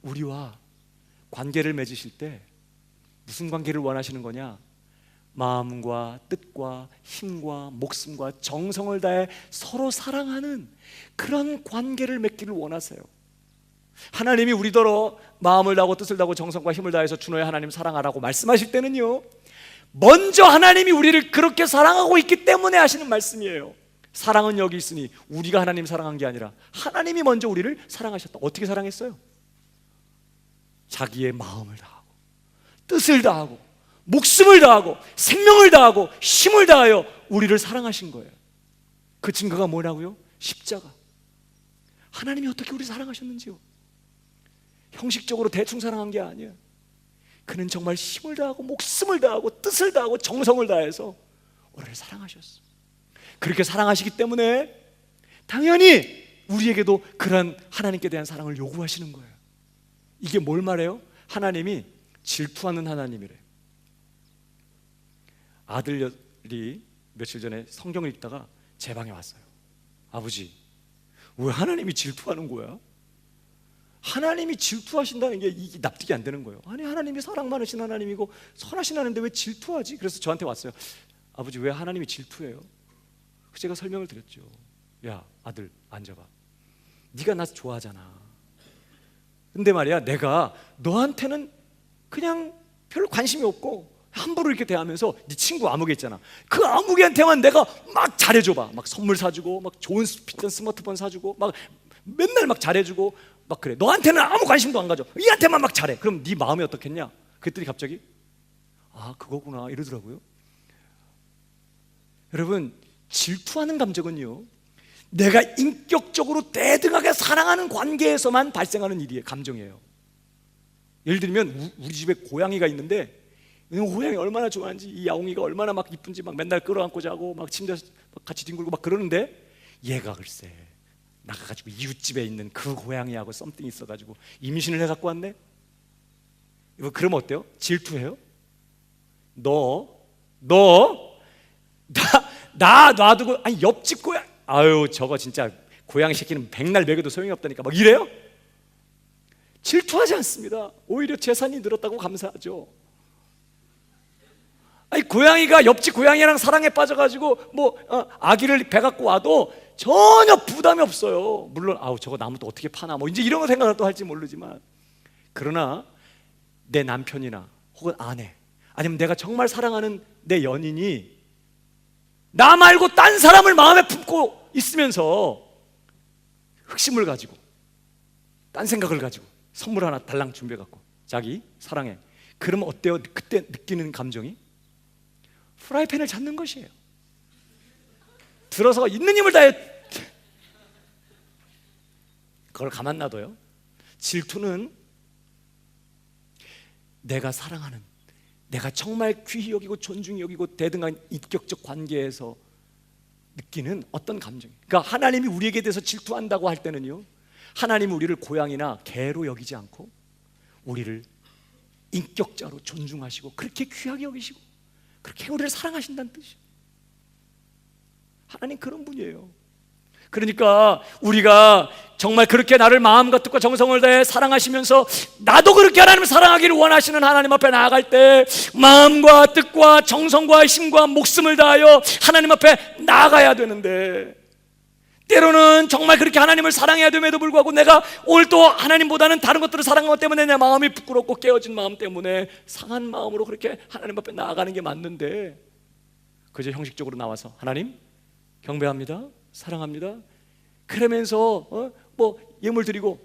우리와 관계를 맺으실 때 무슨 관계를 원하시는 거냐? 마음과 뜻과 힘과 목숨과 정성을 다해 서로 사랑하는 그런 관계를 맺기를 원하세요. 하나님이 우리더러 마음을 다하고 뜻을 다하고 정성과 힘을 다해서 주 너의 하나님 사랑하라고 말씀하실 때는요, 먼저 하나님이 우리를 그렇게 사랑하고 있기 때문에 하시는 말씀이에요. 사랑은 여기 있으니 우리가 하나님 사랑한 게 아니라 하나님이 먼저 우리를 사랑하셨다. 어떻게 사랑했어요? 자기의 마음을 다하고 뜻을 다하고 목숨을 다하고 생명을 다하고 힘을 다하여 우리를 사랑하신 거예요. 그 증거가 뭐라고요? 십자가. 하나님이 어떻게 우리를 사랑하셨는지요? 형식적으로 대충 사랑한 게 아니에요. 그는 정말 힘을 다하고 목숨을 다하고 뜻을 다하고 정성을 다해서 우리를 사랑하셨어요. 그렇게 사랑하시기 때문에 당연히 우리에게도 그런 하나님께 대한 사랑을 요구하시는 거예요. 이게 뭘 말해요? 하나님이 질투하는 하나님이래요. 아들이 며칠 전에 성경을 읽다가 제 방에 왔어요. 아버지, 왜 하나님이 질투하는 거야? 하나님이 질투하신다는 게 이게 납득이 안 되는 거예요. 아니, 하나님이 사랑 많으신 하나님이고 선하신 하나님인데 왜 질투하지? 그래서 저한테 왔어요. 아버지, 왜 하나님이 질투해요? 제가 설명을 드렸죠. 야, 아들 앉아봐. 네가 나 좋아하잖아. 근데 말이야, 내가 너한테는 그냥 별로 관심이 없고 함부로 이렇게 대하면서 네 친구 아무개 있잖아. 그 아무개한테만 내가 막 잘해줘봐. 막 선물 사주고 막 좋은 스마트폰 사주고 막 맨날 막 잘해주고 막 그래. 너한테는 아무 관심도 안 가져. 얘한테만 막 잘해. 그럼 네 마음이 어떻겠냐? 그랬더니 갑자기 아, 그거구나 이러더라고요. 여러분, 질투하는 감정은요, 내가 인격적으로 대등하게 사랑하는 관계에서만 발생하는 일이에요. 감정이에요. 예를 들면 우리 집에 고양이가 있는데 고양이 얼마나 좋아하는지, 이 야옹이가 얼마나 막 이쁜지 막 맨날 끌어안고 자고 막 침대에서 같이 뒹굴고 막 그러는데, 얘가 글쎄 나가가지고 이웃집에 있는 그 고양이하고 썸띵이 있어가지고 임신을 해갖고 왔네. 이거 그러면 어때요? 질투해요? 나 놔두고, 아니 옆집 고양, 아유 저거 진짜 고양이 새끼는 백날 먹여도 소용이 없다니까 막 이래요? 질투하지 않습니다. 오히려 재산이 늘었다고 감사하죠. 아니, 고양이가 옆집 고양이랑 사랑에 빠져가지고 아기를 배 갖고 와도 전혀 부담이 없어요. 물론 아우 저거 나무도 어떻게 파나 뭐 이제 이런 거 생각을 또 할지 모르지만, 그러나 내 남편이나 혹은 아내, 아니면 내가 정말 사랑하는 내 연인이 나 말고 딴 사람을 마음에 품고 있으면서 흑심을 가지고 딴 생각을 가지고 선물 하나 달랑 준비해갖고 자기 사랑해, 그러면 어때요? 그때 느끼는 감정이 프라이팬을 잡는 것이에요. 들어서 있는 힘을 다해. 그걸 가만 놔둬요? 질투는 내가 사랑하는, 내가 정말 귀히 여기고 존중히 여기고 대등한 인격적 관계에서 느끼는 어떤 감정. 그러니까 하나님이 우리에게 대해서 질투한다고 할 때는요, 하나님은 우리를 고양이나 개로 여기지 않고 우리를 인격자로 존중하시고 그렇게 귀하게 여기시고 그렇게 우리를 사랑하신다는 뜻이에요. 하나님 그런 분이에요. 그러니까 우리가 정말 그렇게 나를 마음과 뜻과 정성을 다해 사랑하시면서 나도 그렇게 하나님을 사랑하기를 원하시는 하나님 앞에 나아갈 때 마음과 뜻과 정성과 힘과 목숨을 다하여 하나님 앞에 나아가야 되는데, 때로는 정말 그렇게 하나님을 사랑해야 됨에도 불구하고 내가 오늘 또 하나님보다는 다른 것들을 사랑한 것 때문에 내 마음이 부끄럽고 깨어진 마음 때문에 상한 마음으로 그렇게 하나님 앞에 나아가는 게 맞는데, 그저 형식적으로 나와서 하나님 경배합니다, 사랑합니다 그러면서 뭐 예물 드리고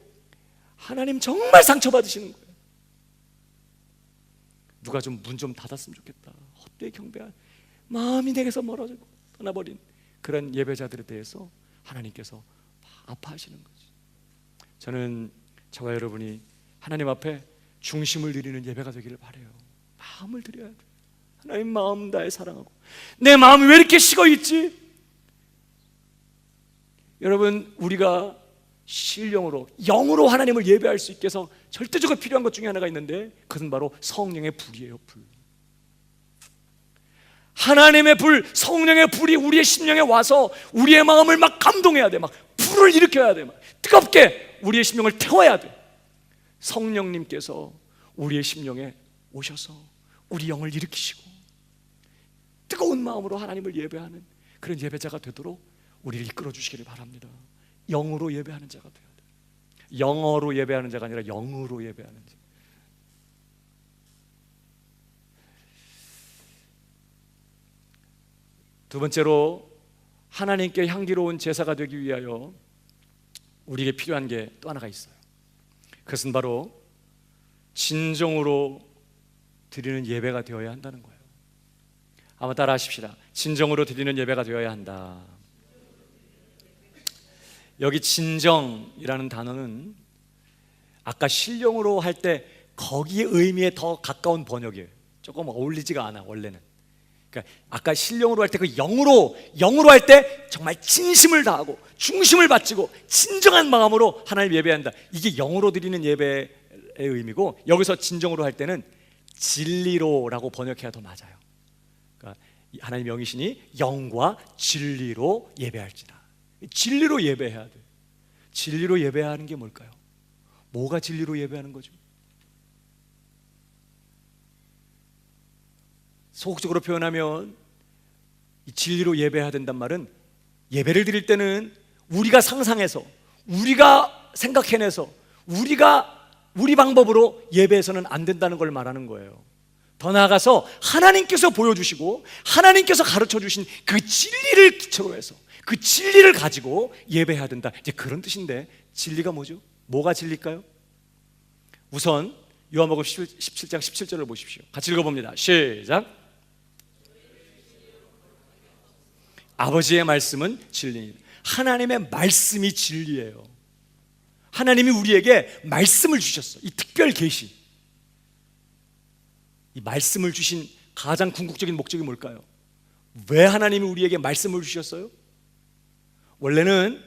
하나님 정말 상처받으시는 거예요. 누가 좀 문 좀 닫았으면 좋겠다, 헛되이 경배한 마음이 내게서 멀어지고 떠나버린 그런 예배자들에 대해서 하나님께서 아파하시는 거지. 저는 저와 여러분이 하나님 앞에 중심을 드리는 예배가 되기를 바라요. 마음을 드려야 돼. 하나님 마음 다해 사랑하고, 내 마음이 왜 이렇게 식어있지? 여러분, 우리가 신령으로 영으로 하나님을 예배할 수 있게 해서 절대적으로 필요한 것 중에 하나가 있는데, 그것은 바로 성령의 불이에요. 불. 하나님의 불, 성령의 불이 우리의 심령에 와서 우리의 마음을 막 감동해야 돼. 막 불을 일으켜야 돼. 막 뜨겁게 우리의 심령을 태워야 돼. 성령님께서 우리의 심령에 오셔서 우리 영을 일으키시고 뜨거운 마음으로 하나님을 예배하는 그런 예배자가 되도록 우리를 이끌어 주시기를 바랍니다. 영으로 예배하는 자가 되어야 돼. 영어로 예배하는 자가 아니라 영으로 예배하는 자. 두 번째로, 하나님께 향기로운 제사가 되기 위하여 우리에게 필요한 게 또 하나가 있어요. 그것은 바로 진정으로 드리는 예배가 되어야 한다는 거예요. 한번 따라 하십시다. 진정으로 드리는 예배가 되어야 한다. 여기 진정이라는 단어는 아까 신령으로 할 때 거기에 의미에 더 가까운 번역이에요. 조금 어울리지가 않아 원래는. 그러니까 아까 신령으로 할 때 그 영으로 할 때 정말 진심을 다하고 중심을 바치고 진정한 마음으로 하나님 예배한다. 이게 영으로 드리는 예배의 의미고, 여기서 진정으로 할 때는 진리로라고 번역해야 더 맞아요. 그러니까 하나님 영이시니 영과 진리로 예배할지라. 진리로 예배해야 돼. 진리로 예배하는 게 뭘까요? 뭐가 진리로 예배하는 거죠? 소극적으로 표현하면 이 진리로 예배해야 된단 말은, 예배를 드릴 때는 우리가 상상해서 우리가 생각해내서 우리 방법으로 예배해서는 안 된다는 걸 말하는 거예요. 더 나아가서 하나님께서 보여주시고 하나님께서 가르쳐주신 그 진리를 기초로 해서 그 진리를 가지고 예배해야 된다, 이제 그런 뜻인데, 진리가 뭐죠? 뭐가 진리일까요? 우선 요한복음 17장 17절을 보십시오. 같이 읽어봅니다. 시작. 아버지의 말씀은 진리입니다. 하나님의 말씀이 진리예요. 하나님이 우리에게 말씀을 주셨어. 이 특별 계시, 이 말씀을 주신 가장 궁극적인 목적이 뭘까요? 왜 하나님이 우리에게 말씀을 주셨어요? 원래는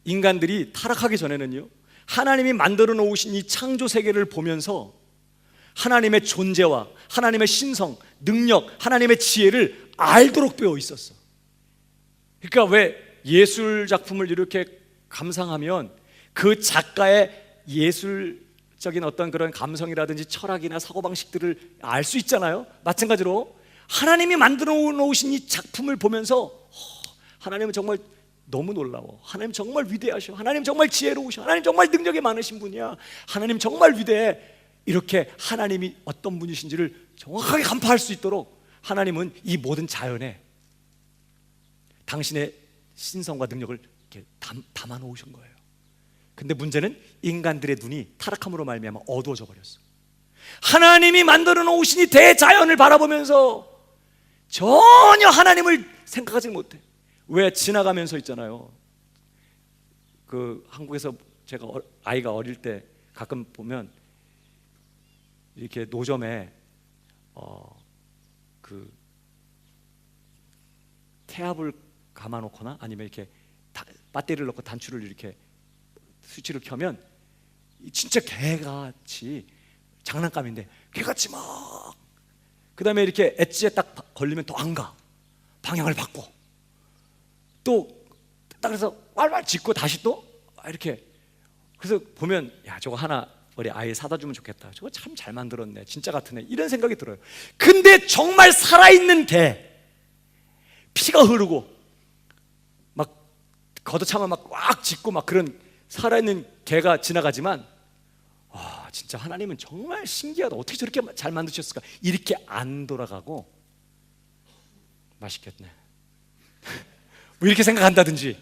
인간들이 타락하기 전에는요, 하나님이 만들어 놓으신 이 창조 세계를 보면서 하나님의 존재와 하나님의 신성, 능력, 하나님의 지혜를 알도록 되어 있었어. 그러니까 왜 예술 작품을 이렇게 감상하면 그 작가의 예술적인 어떤 그런 감성이라든지 철학이나 사고방식들을 알 수 있잖아요. 마찬가지로 하나님이 만들어 놓으신 이 작품을 보면서 하나님은 정말 너무 놀라워, 하나님 정말 위대하셔, 하나님 정말 지혜로우셔, 하나님 정말 능력이 많으신 분이야, 하나님 정말 위대해, 이렇게 하나님이 어떤 분이신지를 정확하게 간파할 수 있도록 하나님은 이 모든 자연에 당신의 신성과 능력을 이렇게 담아 놓으신 거예요. 근데 문제는 인간들의 눈이 타락함으로 말미암아 어두워져 버렸어. 하나님이 만들어 놓으신 이 대자연을 바라보면서 전혀 하나님을 생각하지 못해. 왜? 지나가면서 있잖아요. 그 한국에서 제가 아이가 어릴 때 가끔 보면 이렇게 노점에 그 태압을 감아놓거나 아니면 이렇게 배터리를 넣고 단추를 이렇게 스위치를 켜면 진짜 개같이 장난감인데 개같이 막 그다음에 이렇게 엣지에 딱 걸리면 또 안 가. 방향을 바꿔. 또 딱 그래서 왈왈 짖고 다시 또 이렇게. 그래서 보면 야 저거 하나 우리 아이 사다 주면 좋겠다. 저거 참 잘 만들었네. 진짜 같은 애. 이런 생각이 들어요. 근데 정말 살아있는 개, 피가 흐르고 막 걷어차면 막 꽉 짖고 막 그런 살아있는 개가 지나가지만 진짜 하나님은 정말 신기하다. 어떻게 저렇게 잘 만드셨을까? 이렇게 안 돌아가고 맛있겠네. 뭐 이렇게 생각한다든지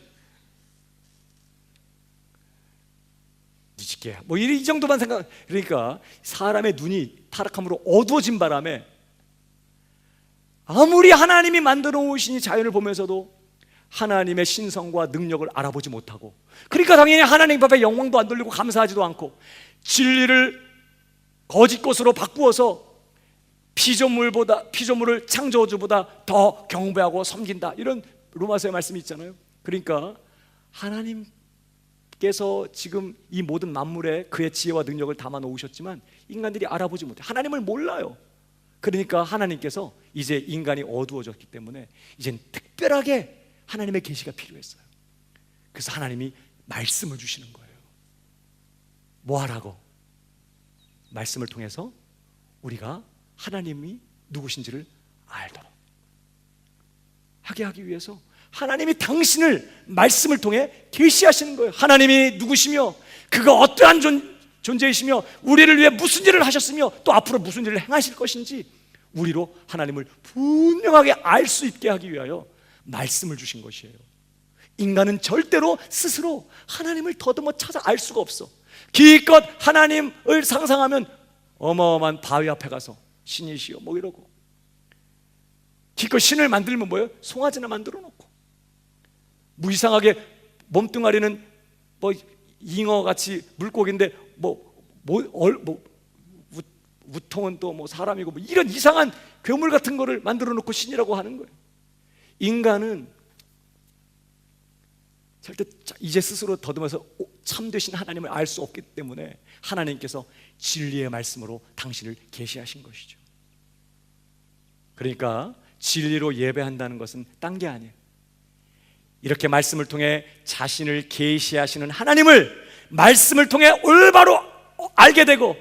뒤집게 뭐 이 정도만 생각. 그러니까 사람의 눈이 타락함으로 어두워진 바람에 아무리 하나님이 만들어 오신 이 자연을 보면서도 하나님의 신성과 능력을 알아보지 못하고, 그러니까 당연히 하나님 앞에 영광도 안 돌리고 감사하지도 않고 진리를 거짓 것으로 바꾸어서 피조물을 창조주보다 더 경배하고 섬긴다. 이런 로마서의 말씀이 있잖아요. 그러니까 하나님께서 지금 이 모든 만물에 그의 지혜와 능력을 담아 놓으셨지만 인간들이 알아보지 못해. 하나님을 몰라요. 그러니까 하나님께서 이제 인간이 어두워졌기 때문에 이젠 특별하게 하나님의 계시가 필요했어요. 그래서 하나님이 말씀을 주시는 거예요. 뭐 하라고? 말씀을 통해서 우리가 하나님이 누구신지를 알도록 하게 하기 위해서 하나님이 당신을 말씀을 통해 계시하시는 거예요. 하나님이 누구시며 그가 어떠한 존재이시며 우리를 위해 무슨 일을 하셨으며 또 앞으로 무슨 일을 행하실 것인지 우리로 하나님을 분명하게 알 수 있게 하기 위하여 말씀을 주신 것이에요. 인간은 절대로 스스로 하나님을 더듬어 찾아 알 수가 없어. 기껏 하나님을 상상하면 어마어마한 바위 앞에 가서 신이시여 뭐 이러고, 기껏 신을 만들면 뭐예요? 송아지나 만들어 놓고, 무이상하게 몸뚱아리는 뭐 잉어같이 물고기인데 우통은 또 뭐 사람이고 뭐 이런 이상한 괴물 같은 거를 만들어 놓고 신이라고 하는 거예요. 인간은 절대 이제 스스로 더듬어서 참되신 하나님을 알 수 없기 때문에 하나님께서 진리의 말씀으로 당신을 계시하신 것이죠. 그러니까 진리로 예배한다는 것은 딴 게 아니에요. 이렇게 말씀을 통해 자신을 계시하시는 하나님을 말씀을 통해 올바로 알게 되고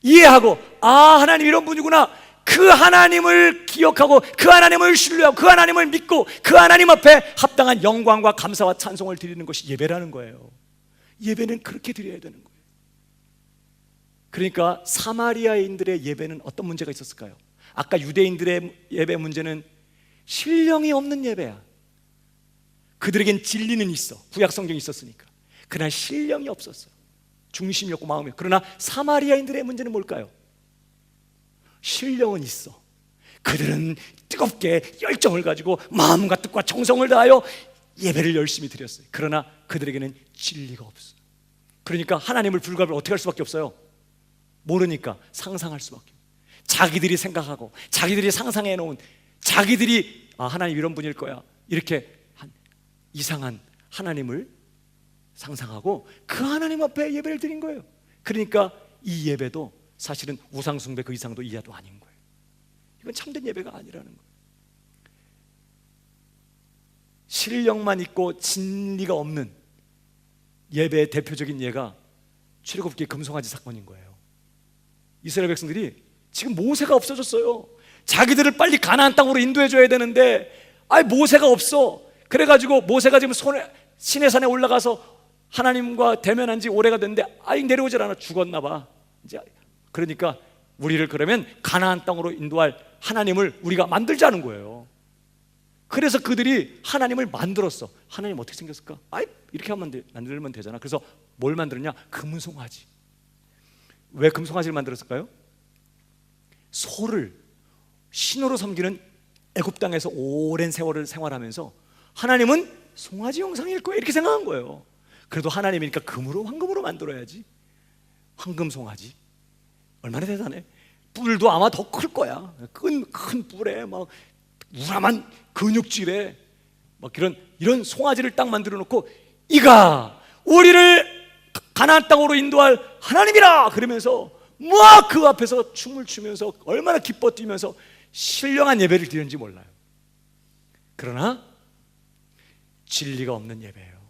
이해하고, 하나님 이런 분이구나. 그 하나님을 기억하고 그 하나님을 신뢰하고 그 하나님을 믿고 그 하나님 앞에 합당한 영광과 감사와 찬송을 드리는 것이 예배라는 거예요. 예배는 그렇게 드려야 되는 거예요. 그러니까 사마리아인들의 예배는 어떤 문제가 있었을까요? 아까 유대인들의 예배 문제는 신령이 없는 예배야. 그들에겐 진리는 있어. 구약 성경이 있었으니까. 그러나 신령이 없었어요. 중심이 없고 마음이. 그러나 사마리아인들의 문제는 뭘까요? 신령은 있어. 그들은 뜨겁게 열정을 가지고 마음과 뜻과 정성을 다하여 예배를 열심히 드렸어요. 그러나 그들에게는 진리가 없어요. 그러니까 하나님을 불가를 어떻게 할 수밖에 없어요? 모르니까 상상할 수밖에. 자기들이 생각하고 자기들이 상상해 놓은, 자기들이 하나님 이런 분일 거야 이렇게 이상한 하나님을 상상하고 그 하나님 앞에 예배를 드린 거예요. 그러니까 이 예배도 사실은 우상숭배 그 이상도 이하도 아닌 거예요. 이건 참된 예배가 아니라는 거예요. 신령만 있고 진리가 없는 예배의 대표적인 예가 출애굽기 금송아지 사건인 거예요. 이스라엘 백성들이 지금 모세가 없어졌어요. 자기들을 빨리 가나안 땅으로 인도해 줘야 되는데 모세가 없어. 그래가지고 모세가 지금 시내산에 올라가서 하나님과 대면한 지 오래가 됐는데 내려오질 않아. 죽었나 봐. 이제 그러니까 우리를 그러면 가나안 땅으로 인도할 하나님을 우리가 만들자는 거예요. 그래서 그들이 하나님을 만들었어. 하나님 어떻게 생겼을까? 아이, 이렇게 만들면 되잖아. 그래서 뭘 만들었냐? 금송아지. 왜 금송아지를 만들었을까요? 소를 신으로 섬기는 애굽 땅에서 오랜 세월을 생활하면서 하나님은 송아지 형상일 거야 이렇게 생각한 거예요. 그래도 하나님이니까 금으로 황금으로 만들어야지. 황금 송아지 얼마나 대단해. 뿔도 아마 더 클 거야. 큰 뿔에 막 우람한 근육질에 막 이런 송아지를 딱 만들어 놓고 이가 우리를 가나안 땅으로 인도할 하나님이라 그러면서 막 그 앞에서 춤을 추면서 얼마나 기뻐 뛰면서 신령한 예배를 드리는지 몰라요. 그러나 진리가 없는 예배예요.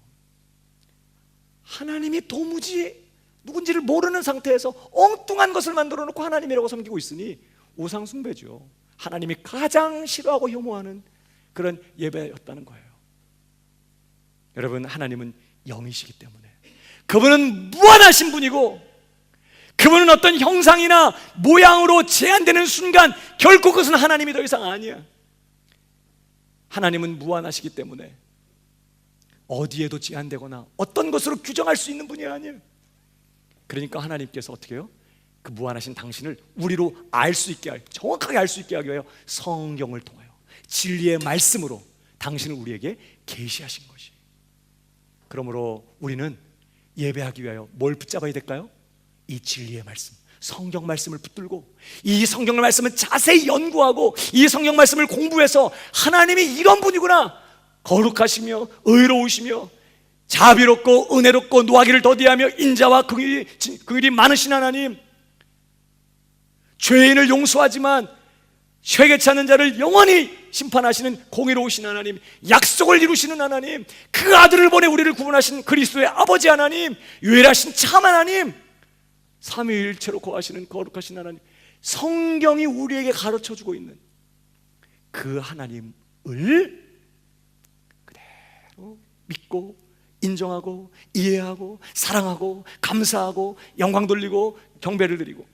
하나님이 도무지 누군지를 모르는 상태에서 엉뚱한 것을 만들어 놓고 하나님이라고 섬기고 있으니 우상 숭배죠. 하나님이 가장 싫어하고 혐오하는 그런 예배였다는 거예요. 여러분, 하나님은 영이시기 때문에 그분은 무한하신 분이고 그분은 어떤 형상이나 모양으로 제한되는 순간 결코 그것은 하나님이 더 이상 아니야. 하나님은 무한하시기 때문에 어디에도 제한되거나 어떤 것으로 규정할 수 있는 분이 아니에요. 그러니까 하나님께서 어떻게 해요? 그 무한하신 당신을 우리로 알 수 있게 정확하게 알 수 있게 하기 위하여 성경을 통하여 진리의 말씀으로 당신을 우리에게 계시하신 것이. 그러므로 우리는 예배하기 위하여 뭘 붙잡아야 될까요? 이 진리의 말씀, 성경 말씀을 붙들고 이 성경 말씀을 자세히 연구하고 이 성경 말씀을 공부해서 하나님이 이런 분이구나, 거룩하시며 의로우시며 자비롭고 은혜롭고 노하기를 더디하며 인자와 긍휼이 많으신 하나님, 죄인을 용서하지만 쇠개치 않는 자를 영원히 심판하시는 공의로우신 하나님, 약속을 이루시는 하나님, 그 아들을 보내 우리를 구원하신 그리스도의 아버지 하나님, 유일하신 참 하나님, 삼위일체로 거하시는 거룩하신 하나님, 성경이 우리에게 가르쳐주고 있는 그 하나님을 그대로 믿고 인정하고 이해하고 사랑하고 감사하고 영광 돌리고 경배를 드리고,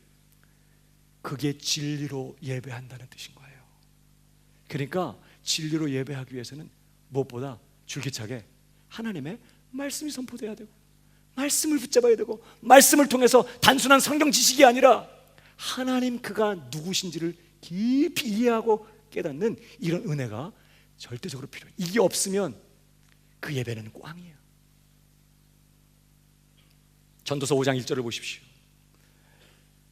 그게 진리로 예배한다는 뜻인 거예요. 그러니까 진리로 예배하기 위해서는 무엇보다 줄기차게 하나님의 말씀이 선포돼야 되고 말씀을 붙잡아야 되고 말씀을 통해서 단순한 성경 지식이 아니라 하나님 그가 누구신지를 깊이 이해하고 깨닫는 이런 은혜가 절대적으로 필요해요. 이게 없으면 그 예배는 꽝이에요. 전도서 5장 1절을 보십시오.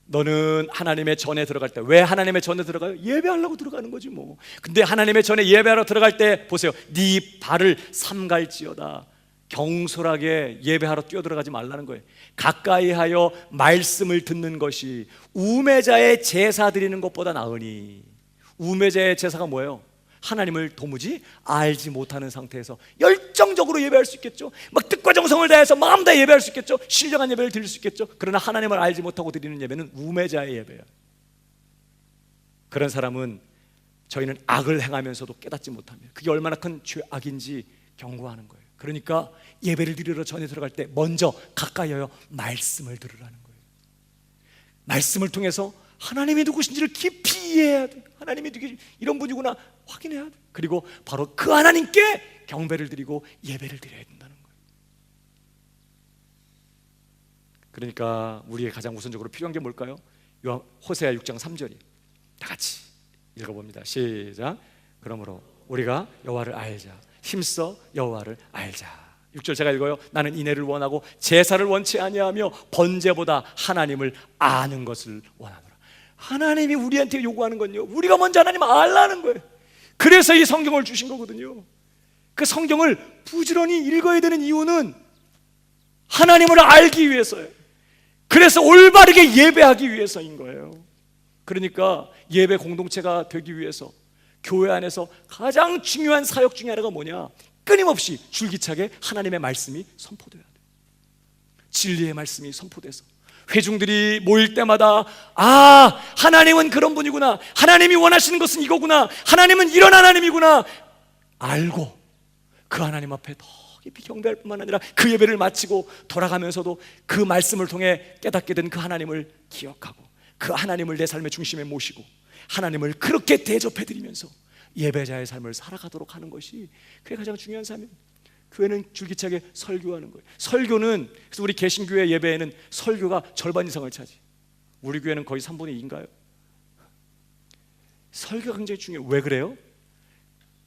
너는 하나님의 전에 들어갈 때, 왜 하나님의 전에 들어가요? 예배하려고 들어가는 거지 뭐. 근데 하나님의 전에 예배하러 들어갈 때 보세요. 네 발을 삼갈지어다. 경솔하게 예배하러 뛰어들어가지 말라는 거예요. 가까이 하여 말씀을 듣는 것이 우매자의 제사 드리는 것보다 나으니. 우매자의 제사가 뭐예요? 하나님을 도무지 알지 못하는 상태에서 열정적으로 예배할 수 있겠죠. 막 뜻과 정성을 다해서 마음 다해 예배할 수 있겠죠. 신령한 예배를 드릴 수 있겠죠. 그러나 하나님을 알지 못하고 드리는 예배는 우매자의 예배예요. 그런 사람은 저희는 악을 행하면서도 깨닫지 못합니다. 그게 얼마나 큰 죄악인지 경고하는 거예요. 그러니까 예배를 드리러 전에 들어갈 때 먼저 가까이 하여 말씀을 들으라는 거예요. 말씀을 통해서 하나님이 누구신지를 깊이 이해해야 돼. 하나님이 이런 분이구나 확인해야 돼. 그리고 바로 그 하나님께 경배를 드리고 예배를 드려야 된다는 거예요. 그러니까 우리의 가장 우선적으로 필요한 게 뭘까요? 호세아 6장 3절이 다 같이 읽어봅니다. 시작. 그러므로 우리가 여호와를 알자. 힘써 여호와를 알자. 6절 제가 읽어요. 나는 인애를 원하고 제사를 원치 아니하며 번제보다 하나님을 아는 것을 원하노라. 하나님이 우리한테 요구하는 건요, 우리가 먼저 하나님을 알라는 거예요. 그래서 이 성경을 주신 거거든요. 그 성경을 부지런히 읽어야 되는 이유는 하나님을 알기 위해서예요. 그래서 올바르게 예배하기 위해서인 거예요. 그러니까 예배 공동체가 되기 위해서 교회 안에서 가장 중요한 사역 중에 하나가 뭐냐? 끊임없이 줄기차게 하나님의 말씀이 선포돼야 돼요. 진리의 말씀이 선포돼서 회중들이 모일 때마다 하나님은 그런 분이구나, 하나님이 원하시는 것은 이거구나, 하나님은 이런 하나님이구나 알고 그 하나님 앞에 더 깊이 경배할 뿐만 아니라 그 예배를 마치고 돌아가면서도 그 말씀을 통해 깨닫게 된 그 하나님을 기억하고 그 하나님을 내 삶의 중심에 모시고 하나님을 그렇게 대접해드리면서 예배자의 삶을 살아가도록 하는 것이 그게 가장 중요한 삶이에요. 교회는 줄기차게 설교하는 거예요. 설교는, 그래서 우리 개신교회 예배에는 설교가 절반 이상을 차지. 우리 교회는 거의 3분의 2인가요? 설교가 굉장히 중요해요. 왜 그래요?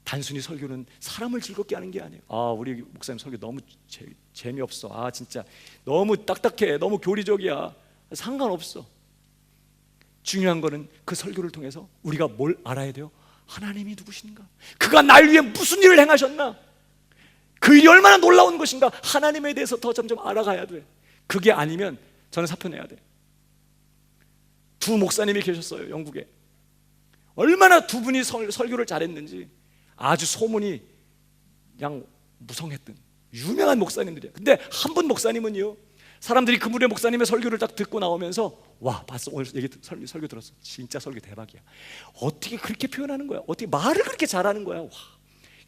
단순히 설교는 사람을 즐겁게 하는 게 아니에요. 우리 목사님 설교 너무 재미없어. 진짜 너무 딱딱해. 너무 교리적이야. 상관없어. 중요한 거는 그 설교를 통해서 우리가 뭘 알아야 돼요? 하나님이 누구신가? 그가 날 위해 무슨 일을 행하셨나? 그 일이 얼마나 놀라운 것인가? 하나님에 대해서 더 점점 알아가야 돼. 그게 아니면 저는 사표내야 돼. 두 목사님이 계셨어요, 영국에. 얼마나 두 분이 설교를 잘했는지 아주 소문이 그냥 무성했던 유명한 목사님들이에요. 근데 한 분 목사님은요, 사람들이 그분의 목사님의 설교를 딱 듣고 나오면서 와, 봤어, 오늘 설교 들었어, 진짜 설교 대박이야. 어떻게 그렇게 표현하는 거야? 어떻게 말을 그렇게 잘하는 거야? 와,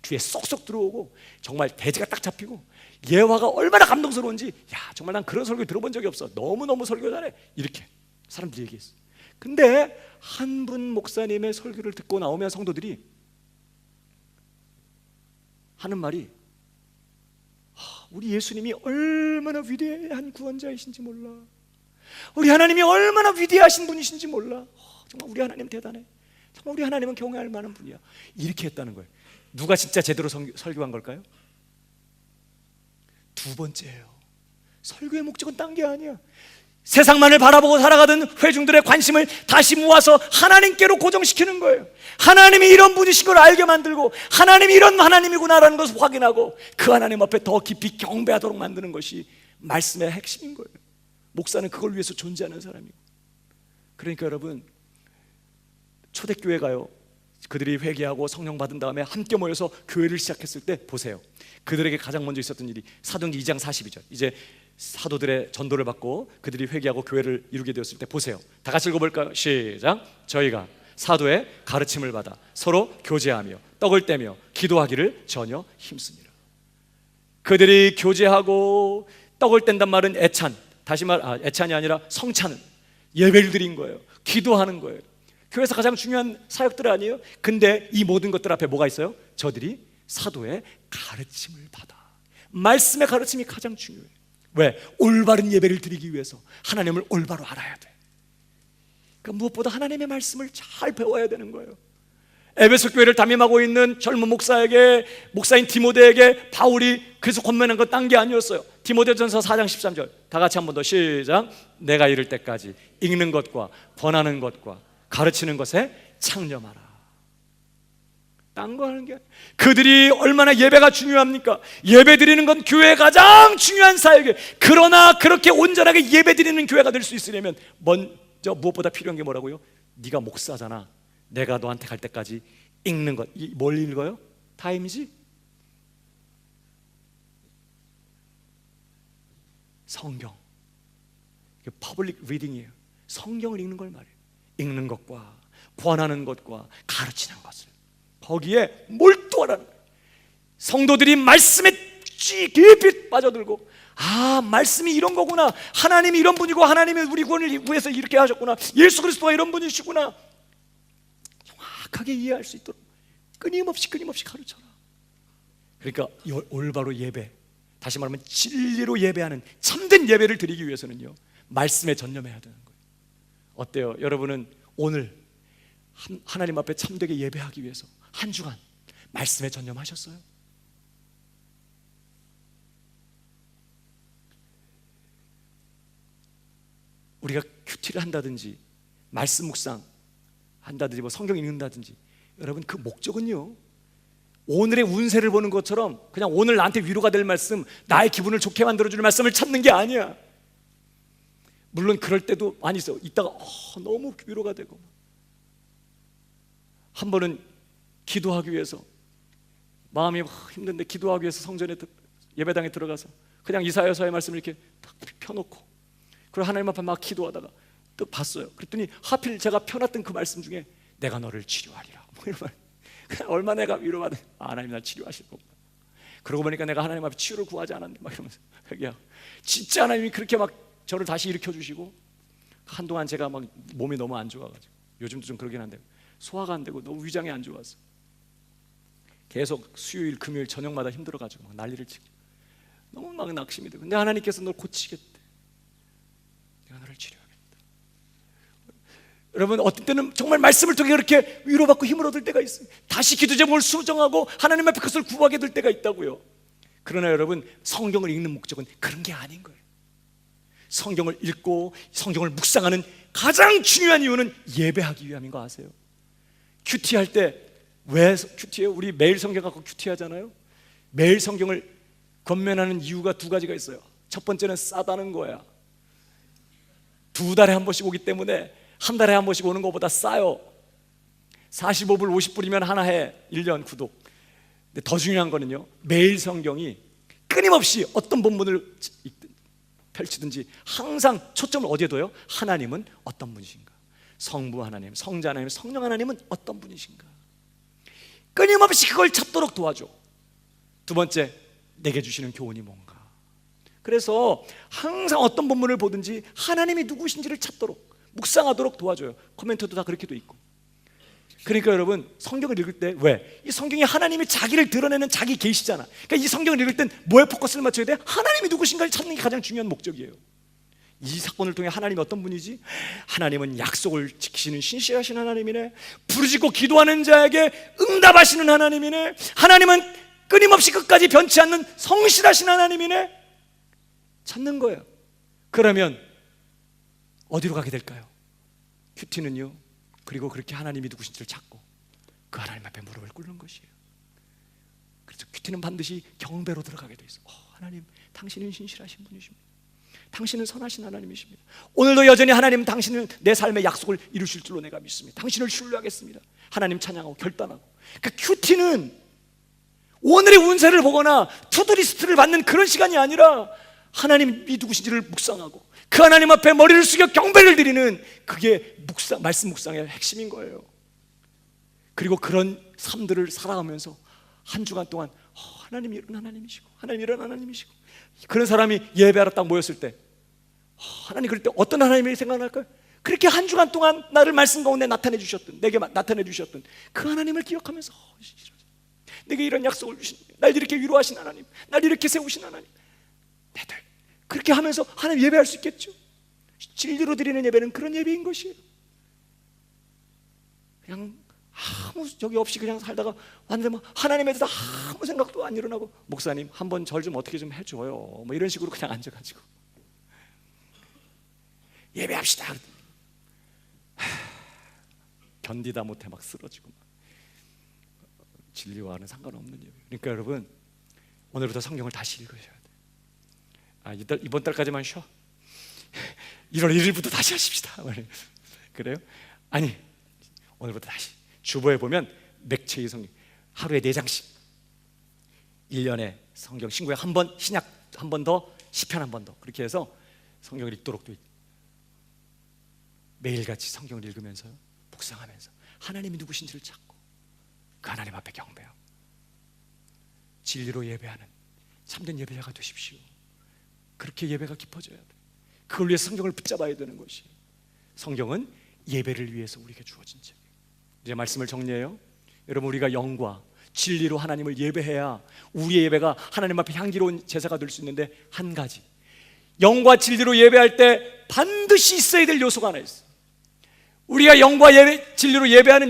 귀에 쏙쏙 들어오고 정말 대지가 딱 잡히고 예화가 얼마나 감동스러운지, 야, 정말 난 그런 설교 들어본 적이 없어. 너무너무 설교 잘해. 이렇게 사람들이 얘기했어. 근데 한 분 목사님의 설교를 듣고 나오면 성도들이 하는 말이, 우리 예수님이 얼마나 위대한 구원자이신지 몰라. 우리 하나님이 얼마나 위대하신 분이신지 몰라. 정말 우리 하나님 대단해. 정말 우리 하나님은 경외할 만한 분이야. 이렇게 했다는 거예요. 누가 진짜 제대로 설교한 걸까요? 두 번째예요. 설교의 목적은 딴 게 아니야. 세상만을 바라보고 살아가던 회중들의 관심을 다시 모아서 하나님께로 고정시키는 거예요. 하나님이 이런 분이신 걸 알게 만들고 하나님이 이런 하나님이구나라는 것을 확인하고 그 하나님 앞에 더 깊이 경배하도록 만드는 것이 말씀의 핵심인 거예요. 목사는 그걸 위해서 존재하는 사람이고. 그러니까 여러분, 초대교회 가요. 그들이 회개하고 성령 받은 다음에 함께 모여서 교회를 시작했을 때 보세요. 그들에게 가장 먼저 있었던 일이 사도행전 2장 42절. 이제 사도들의 전도를 받고 그들이 회개하고 교회를 이루게 되었을 때 보세요. 다 같이 읽어볼까요? 시작. 저희가 사도의 가르침을 받아 서로 교제하며 떡을 떼며 기도하기를 전혀 힘쓰니라. 그들이 교제하고 떡을 뗀단 말은 애찬, 다시 애찬이 아니라 성찬은 예배를 드린 거예요. 기도하는 거예요. 교회에서 가장 중요한 사역들 아니에요? 근데 이 모든 것들 앞에 뭐가 있어요? 저들이 사도의 가르침을 받아. 말씀의 가르침이 가장 중요해요. 왜? 올바른 예배를 드리기 위해서 하나님을 올바로 알아야 돼. 그러니까 무엇보다 하나님의 말씀을 잘 배워야 되는 거예요. 에베소 교회를 담임하고 있는 젊은 목사에게, 목사인 디모데에게 바울이 그래서 권면한 건 딴 게 아니었어요. 디모데전서 4장 13절 다 같이 한 번 더 시작. 내가 이를 때까지 읽는 것과 권하는 것과 가르치는 것에 창념하라. 딴 거 하는 게 아니에요. 그들이 얼마나 예배가 중요합니까? 예배 드리는 건 교회의 가장 중요한 사역이에요. 그러나 그렇게 온전하게 예배 드리는 교회가 될 수 있으려면 먼저 무엇보다 필요한 게 뭐라고요? 네가 목사잖아. 내가 너한테 갈 때까지 읽는 것. 뭘 읽어요? 타임이지? 성경. 이게 퍼블릭 리딩이에요. 성경을 읽는 걸 말해요. 읽는 것과 권하는 것과 가르치는 것을 거기에 몰두하라는 거예요. 성도들이 말씀에 깊이 빠져들고, 말씀이 이런 거구나, 하나님이 이런 분이고 하나님이 우리 구원을 위해서 이렇게 하셨구나, 예수 그리스도가 이런 분이시구나, 정확하게 이해할 수 있도록 끊임없이 가르쳐라. 그러니까 올바로 예배, 다시 말하면 진리로 예배하는 참된 예배를 드리기 위해서는요, 말씀에 전념해야 되는 거예요. 어때요? 여러분은 오늘 하나님 앞에 참되게 예배하기 위해서 한 주간 말씀에 전념하셨어요? 우리가 큐티를 한다든지 말씀 묵상 한다든지 성경 읽는다든지, 여러분 그 목적은요, 오늘의 운세를 보는 것처럼 그냥 오늘 나한테 위로가 될 말씀, 나의 기분을 좋게 만들어주는 말씀을 찾는 게 아니야. 물론 그럴 때도 많이 있어요. 이따가 너무 위로가 되고, 한 번은 기도하기 위해서 마음이 힘든데 기도하기 위해서 성전에 예배당에 들어가서 그냥 이사야서의 말씀을 이렇게 딱 펴놓고, 그리고 하나님 앞에 막 기도하다가 딱 봤어요. 그랬더니 하필 제가 펴놨던 그 말씀 중에 내가 너를 치료하리라, 뭐 이런 말. 얼마나 내가 위로받은, 하나님 날 치료하실 거구나. 그러고 보니까 내가 하나님 앞에 치유를 구하지 않았는데 막 이러면서, 진짜 하나님이 그렇게 막 저를 다시 일으켜 주시고, 한동안 제가 막 몸이 너무 안 좋아가지고, 요즘도 좀 그러긴 한데 소화가 안 되고 너무 위장이 안 좋아서 계속 수요일 금요일 저녁마다 힘들어가지고 막 난리를 치고 너무 막 낙심이 되고, 근데 하나님께서 널 고치겠대. 내가 너를 치료하겠다. 여러분, 어떤 때는 정말 말씀을 통해 그렇게 위로받고 힘을 얻을 때가 있어요. 다시 기도 제목을 수정하고 하나님 앞에 그것을 구하게 될 때가 있다고요. 그러나 여러분, 성경을 읽는 목적은 그런 게 아닌 거예요. 성경을 읽고 성경을 묵상하는 가장 중요한 이유는 예배하기 위함인 거 아세요? 큐티할 때 왜 큐티해요? 우리 매일 성경 갖고 큐티하잖아요. 매일 성경을 권면하는 이유가 두 가지가 있어요. 첫 번째는 싸다는 거야. 2달에 한 번씩 오기 때문에 한 달에 한 번씩 오는 것보다 싸요. 45불 50불이면 하나 해. 1년 구독. 근데 더 중요한 거는요, 매일 성경이 끊임없이 어떤 본문을 펼치든지 항상 초점을 어디에 둬요? 하나님은 어떤 분이신가? 성부 하나님, 성자 하나님, 성령 하나님은 어떤 분이신가? 끊임없이 그걸 찾도록 도와줘. 두 번째, 내게 주시는 교훈이 뭔가. 그래서 항상 어떤 본문을 보든지 하나님이 누구신지를 찾도록, 묵상하도록 도와줘요. 코멘트도 다 그렇게 돼 있고. 그러니까 여러분, 성경을 읽을 때 왜? 이 성경이 하나님이 자기를 드러내는 자기 계시잖아. 그러니까 이 성경을 읽을 땐 뭐에 포커스를 맞춰야 돼? 하나님이 누구신가를 찾는 게 가장 중요한 목적이에요. 이 사건을 통해 하나님이 어떤 분이지? 하나님은 약속을 지키시는 신실하신 하나님이네. 부르짖고 기도하는 자에게 응답하시는 하나님이네. 하나님은 끊임없이 끝까지 변치 않는 성실하신 하나님이네. 찾는 거예요. 그러면 어디로 가게 될까요? 큐티는요, 그리고 그렇게 하나님이 누구신지를 찾고 그 하나님 앞에 무릎을 꿇는 것이에요. 그래서 큐티는 반드시 경배로 들어가게 돼 있어요. 하나님, 당신은 신실하신 분이십니다. 당신은 선하신 하나님이십니다. 오늘도 여전히 하나님, 당신은 내 삶의 약속을 이루실 줄로 내가 믿습니다. 당신을 신뢰하겠습니다. 하나님 찬양하고 결단하고. 그러니까 큐티는 오늘의 운세를 보거나 투두리스트를 받는 그런 시간이 아니라 하나님이 누구신지를 묵상하고 그 하나님 앞에 머리를 숙여 경배를 드리는, 그게 말씀 묵상의 핵심인 거예요. 그리고 그런 삶들을 살아가면서 한 주간 동안 하나님이 이런 하나님이시고 하나님이 이런 하나님이시고, 그런 사람이 예배하러 딱 모였을 때 하나님, 그럴 때 어떤 하나님이 생각날까요? 그렇게 한 주간 동안 나를 말씀 가운데 나타내 주셨던, 내게 나타내 주셨던 그 하나님을 기억하면서 내게 이런 약속을 주신, 날 이렇게 위로하신 하나님, 날 이렇게 세우신 하나님, 내들 그렇게 하면서 하나님 예배할 수 있겠죠. 진리로 드리는 예배는 그런 예배인 것이에요. 그냥 아무 적이 없이 그냥 살다가 왔는데 하나님에 대해서 아무 생각도 안 일어나고, 목사님 한번 절 좀 어떻게 좀 해줘요, 뭐 이런 식으로 그냥 앉아가지고 예배합시다. 견디다 못해 막 쓰러지고, 진리와는 상관없는 예배. 그러니까 여러분, 오늘부터 성경을 다시 읽으셔야 돼요. 이번 달까지만 쉬어. 1월 1일부터 다시 하십시다. 그래요? 아니, 오늘부터 다시. 주보에 보면 맥체의 성경 하루에 4장씩, 1년에 성경 신구약 한 번, 신약 한 번 더, 시편 한 번 더, 그렇게 해서 성경을 읽도록 돼 있다. 매일같이 성경을 읽으면서요, 묵상하면서 하나님이 누구신지를 찾고 그 하나님 앞에 경배하고 진리로 예배하는 참된 예배자가 되십시오. 그렇게 예배가 깊어져야 돼. 그걸 위해 성경을 붙잡아야 되는 것이, 성경은 예배를 위해서 우리에게 주어진 책이에요. 이제 말씀을 정리해요. 여러분, 우리가 영과 진리로 하나님을 예배해야 우리의 예배가 하나님 앞에 향기로운 제사가 될 수 있는데, 한 가지, 영과 진리로 예배할 때 반드시 있어야 될 요소가 하나 있어요. 우리가 영과 진리로 예배하는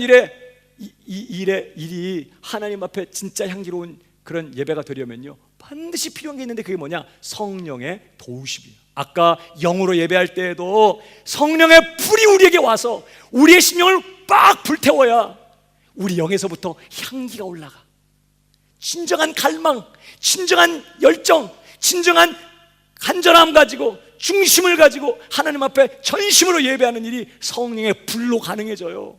일이 하나님 앞에 진짜 향기로운 그런 예배가 되려면요, 반드시 필요한 게 있는데, 그게 뭐냐? 성령의 도우심이에요. 아까 영으로 예배할 때에도 성령의 불이 우리에게 와서 우리의 심령을 빡 불태워야 우리 영에서부터 향기가 올라가. 진정한 갈망, 진정한 열정, 진정한 간절함 가지고, 중심을 가지고 하나님 앞에 전심으로 예배하는 일이 성령의 불로 가능해져요.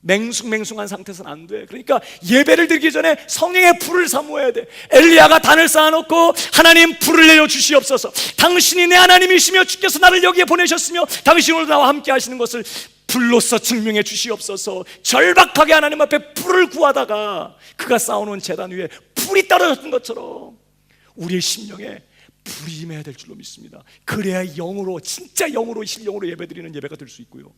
맹숭맹숭한 상태에서는 안 돼. 그러니까 예배를 드리기 전에 성령의 불을 사모해야 돼. 엘리야가 단을 쌓아놓고 하나님, 불을 내려 주시옵소서. 당신이 내 하나님이시며 주께서 나를 여기에 보내셨으며 당신이 오늘 나와 함께 하시는 것을 불로써 증명해 주시옵소서. 절박하게 하나님 앞에 불을 구하다가 그가 쌓아놓은 제단 위에 불이 떨어졌던 것처럼 우리의 심령에 불이 임해야 될 줄로 믿습니다. 그래야 영으로, 진짜 영으로, 신령으로 예배드리는 예배가 될 수 있고요.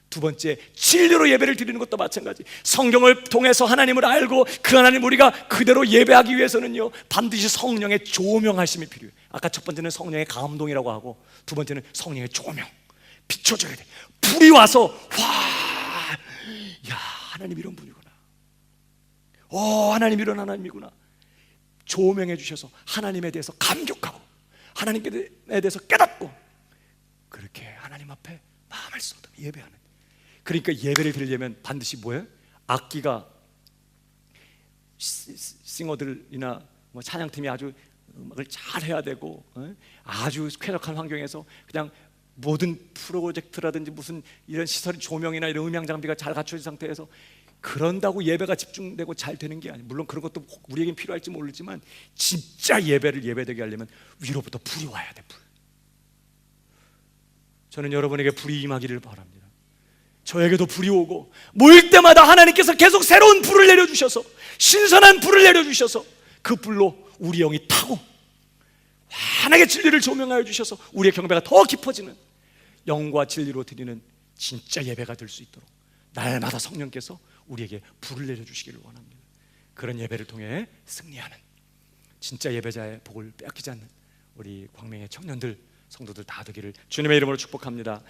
두 번째, 진리로 예배를 드리는 것도 마찬가지. 성경을 통해서 하나님을 알고 그 하나님 우리가 그대로 예배하기 위해서는요, 반드시 성령의 조명하심이 필요해요. 아까 첫 번째는 성령의 감동이라고 하고, 두 번째는 성령의 조명, 비춰줘야 돼. 불이 와서 와, 야, 하나님 이런 분이구나, 하나님 이런 하나님이구나, 조명해 주셔서 하나님에 대해서 감격하고 하나님에 대해서 깨닫고, 그렇게 하나님 앞에 마음을 쏟아 예배하는. 그러니까 예배를 드리려면 반드시 뭐예요? 악기가, 싱어들이나 뭐 찬양팀이 아주 음악을 잘 해야 되고, 아주 쾌적한 환경에서 그냥 모든 프로젝트라든지 무슨 이런 시설, 조명이나 이런 음향 장비가 잘 갖춰진 상태에서 그런다고 예배가 집중되고 잘 되는 게 아니에요. 물론 그런 것도 우리에겐 필요할지 모르지만, 진짜 예배를 예배되게 하려면 위로부터 불이 와야 돼. 불. 저는 여러분에게 불이 임하기를 바랍니다. 저에게도 불이 오고, 모일 때마다 하나님께서 계속 새로운 불을 내려주셔서, 신선한 불을 내려주셔서 그 불로 우리 영이 타고 환하게 진리를 조명하여 주셔서 우리의 경배가 더 깊어지는, 영과 진리로 드리는 진짜 예배가 될 수 있도록 날마다 성령께서 우리에게 불을 내려주시기를 원합니다. 그런 예배를 통해 승리하는 진짜 예배자의 복을 빼앗기지 않는 우리 광명의 청년들, 성도들 다 되기를 주님의 이름으로 축복합니다.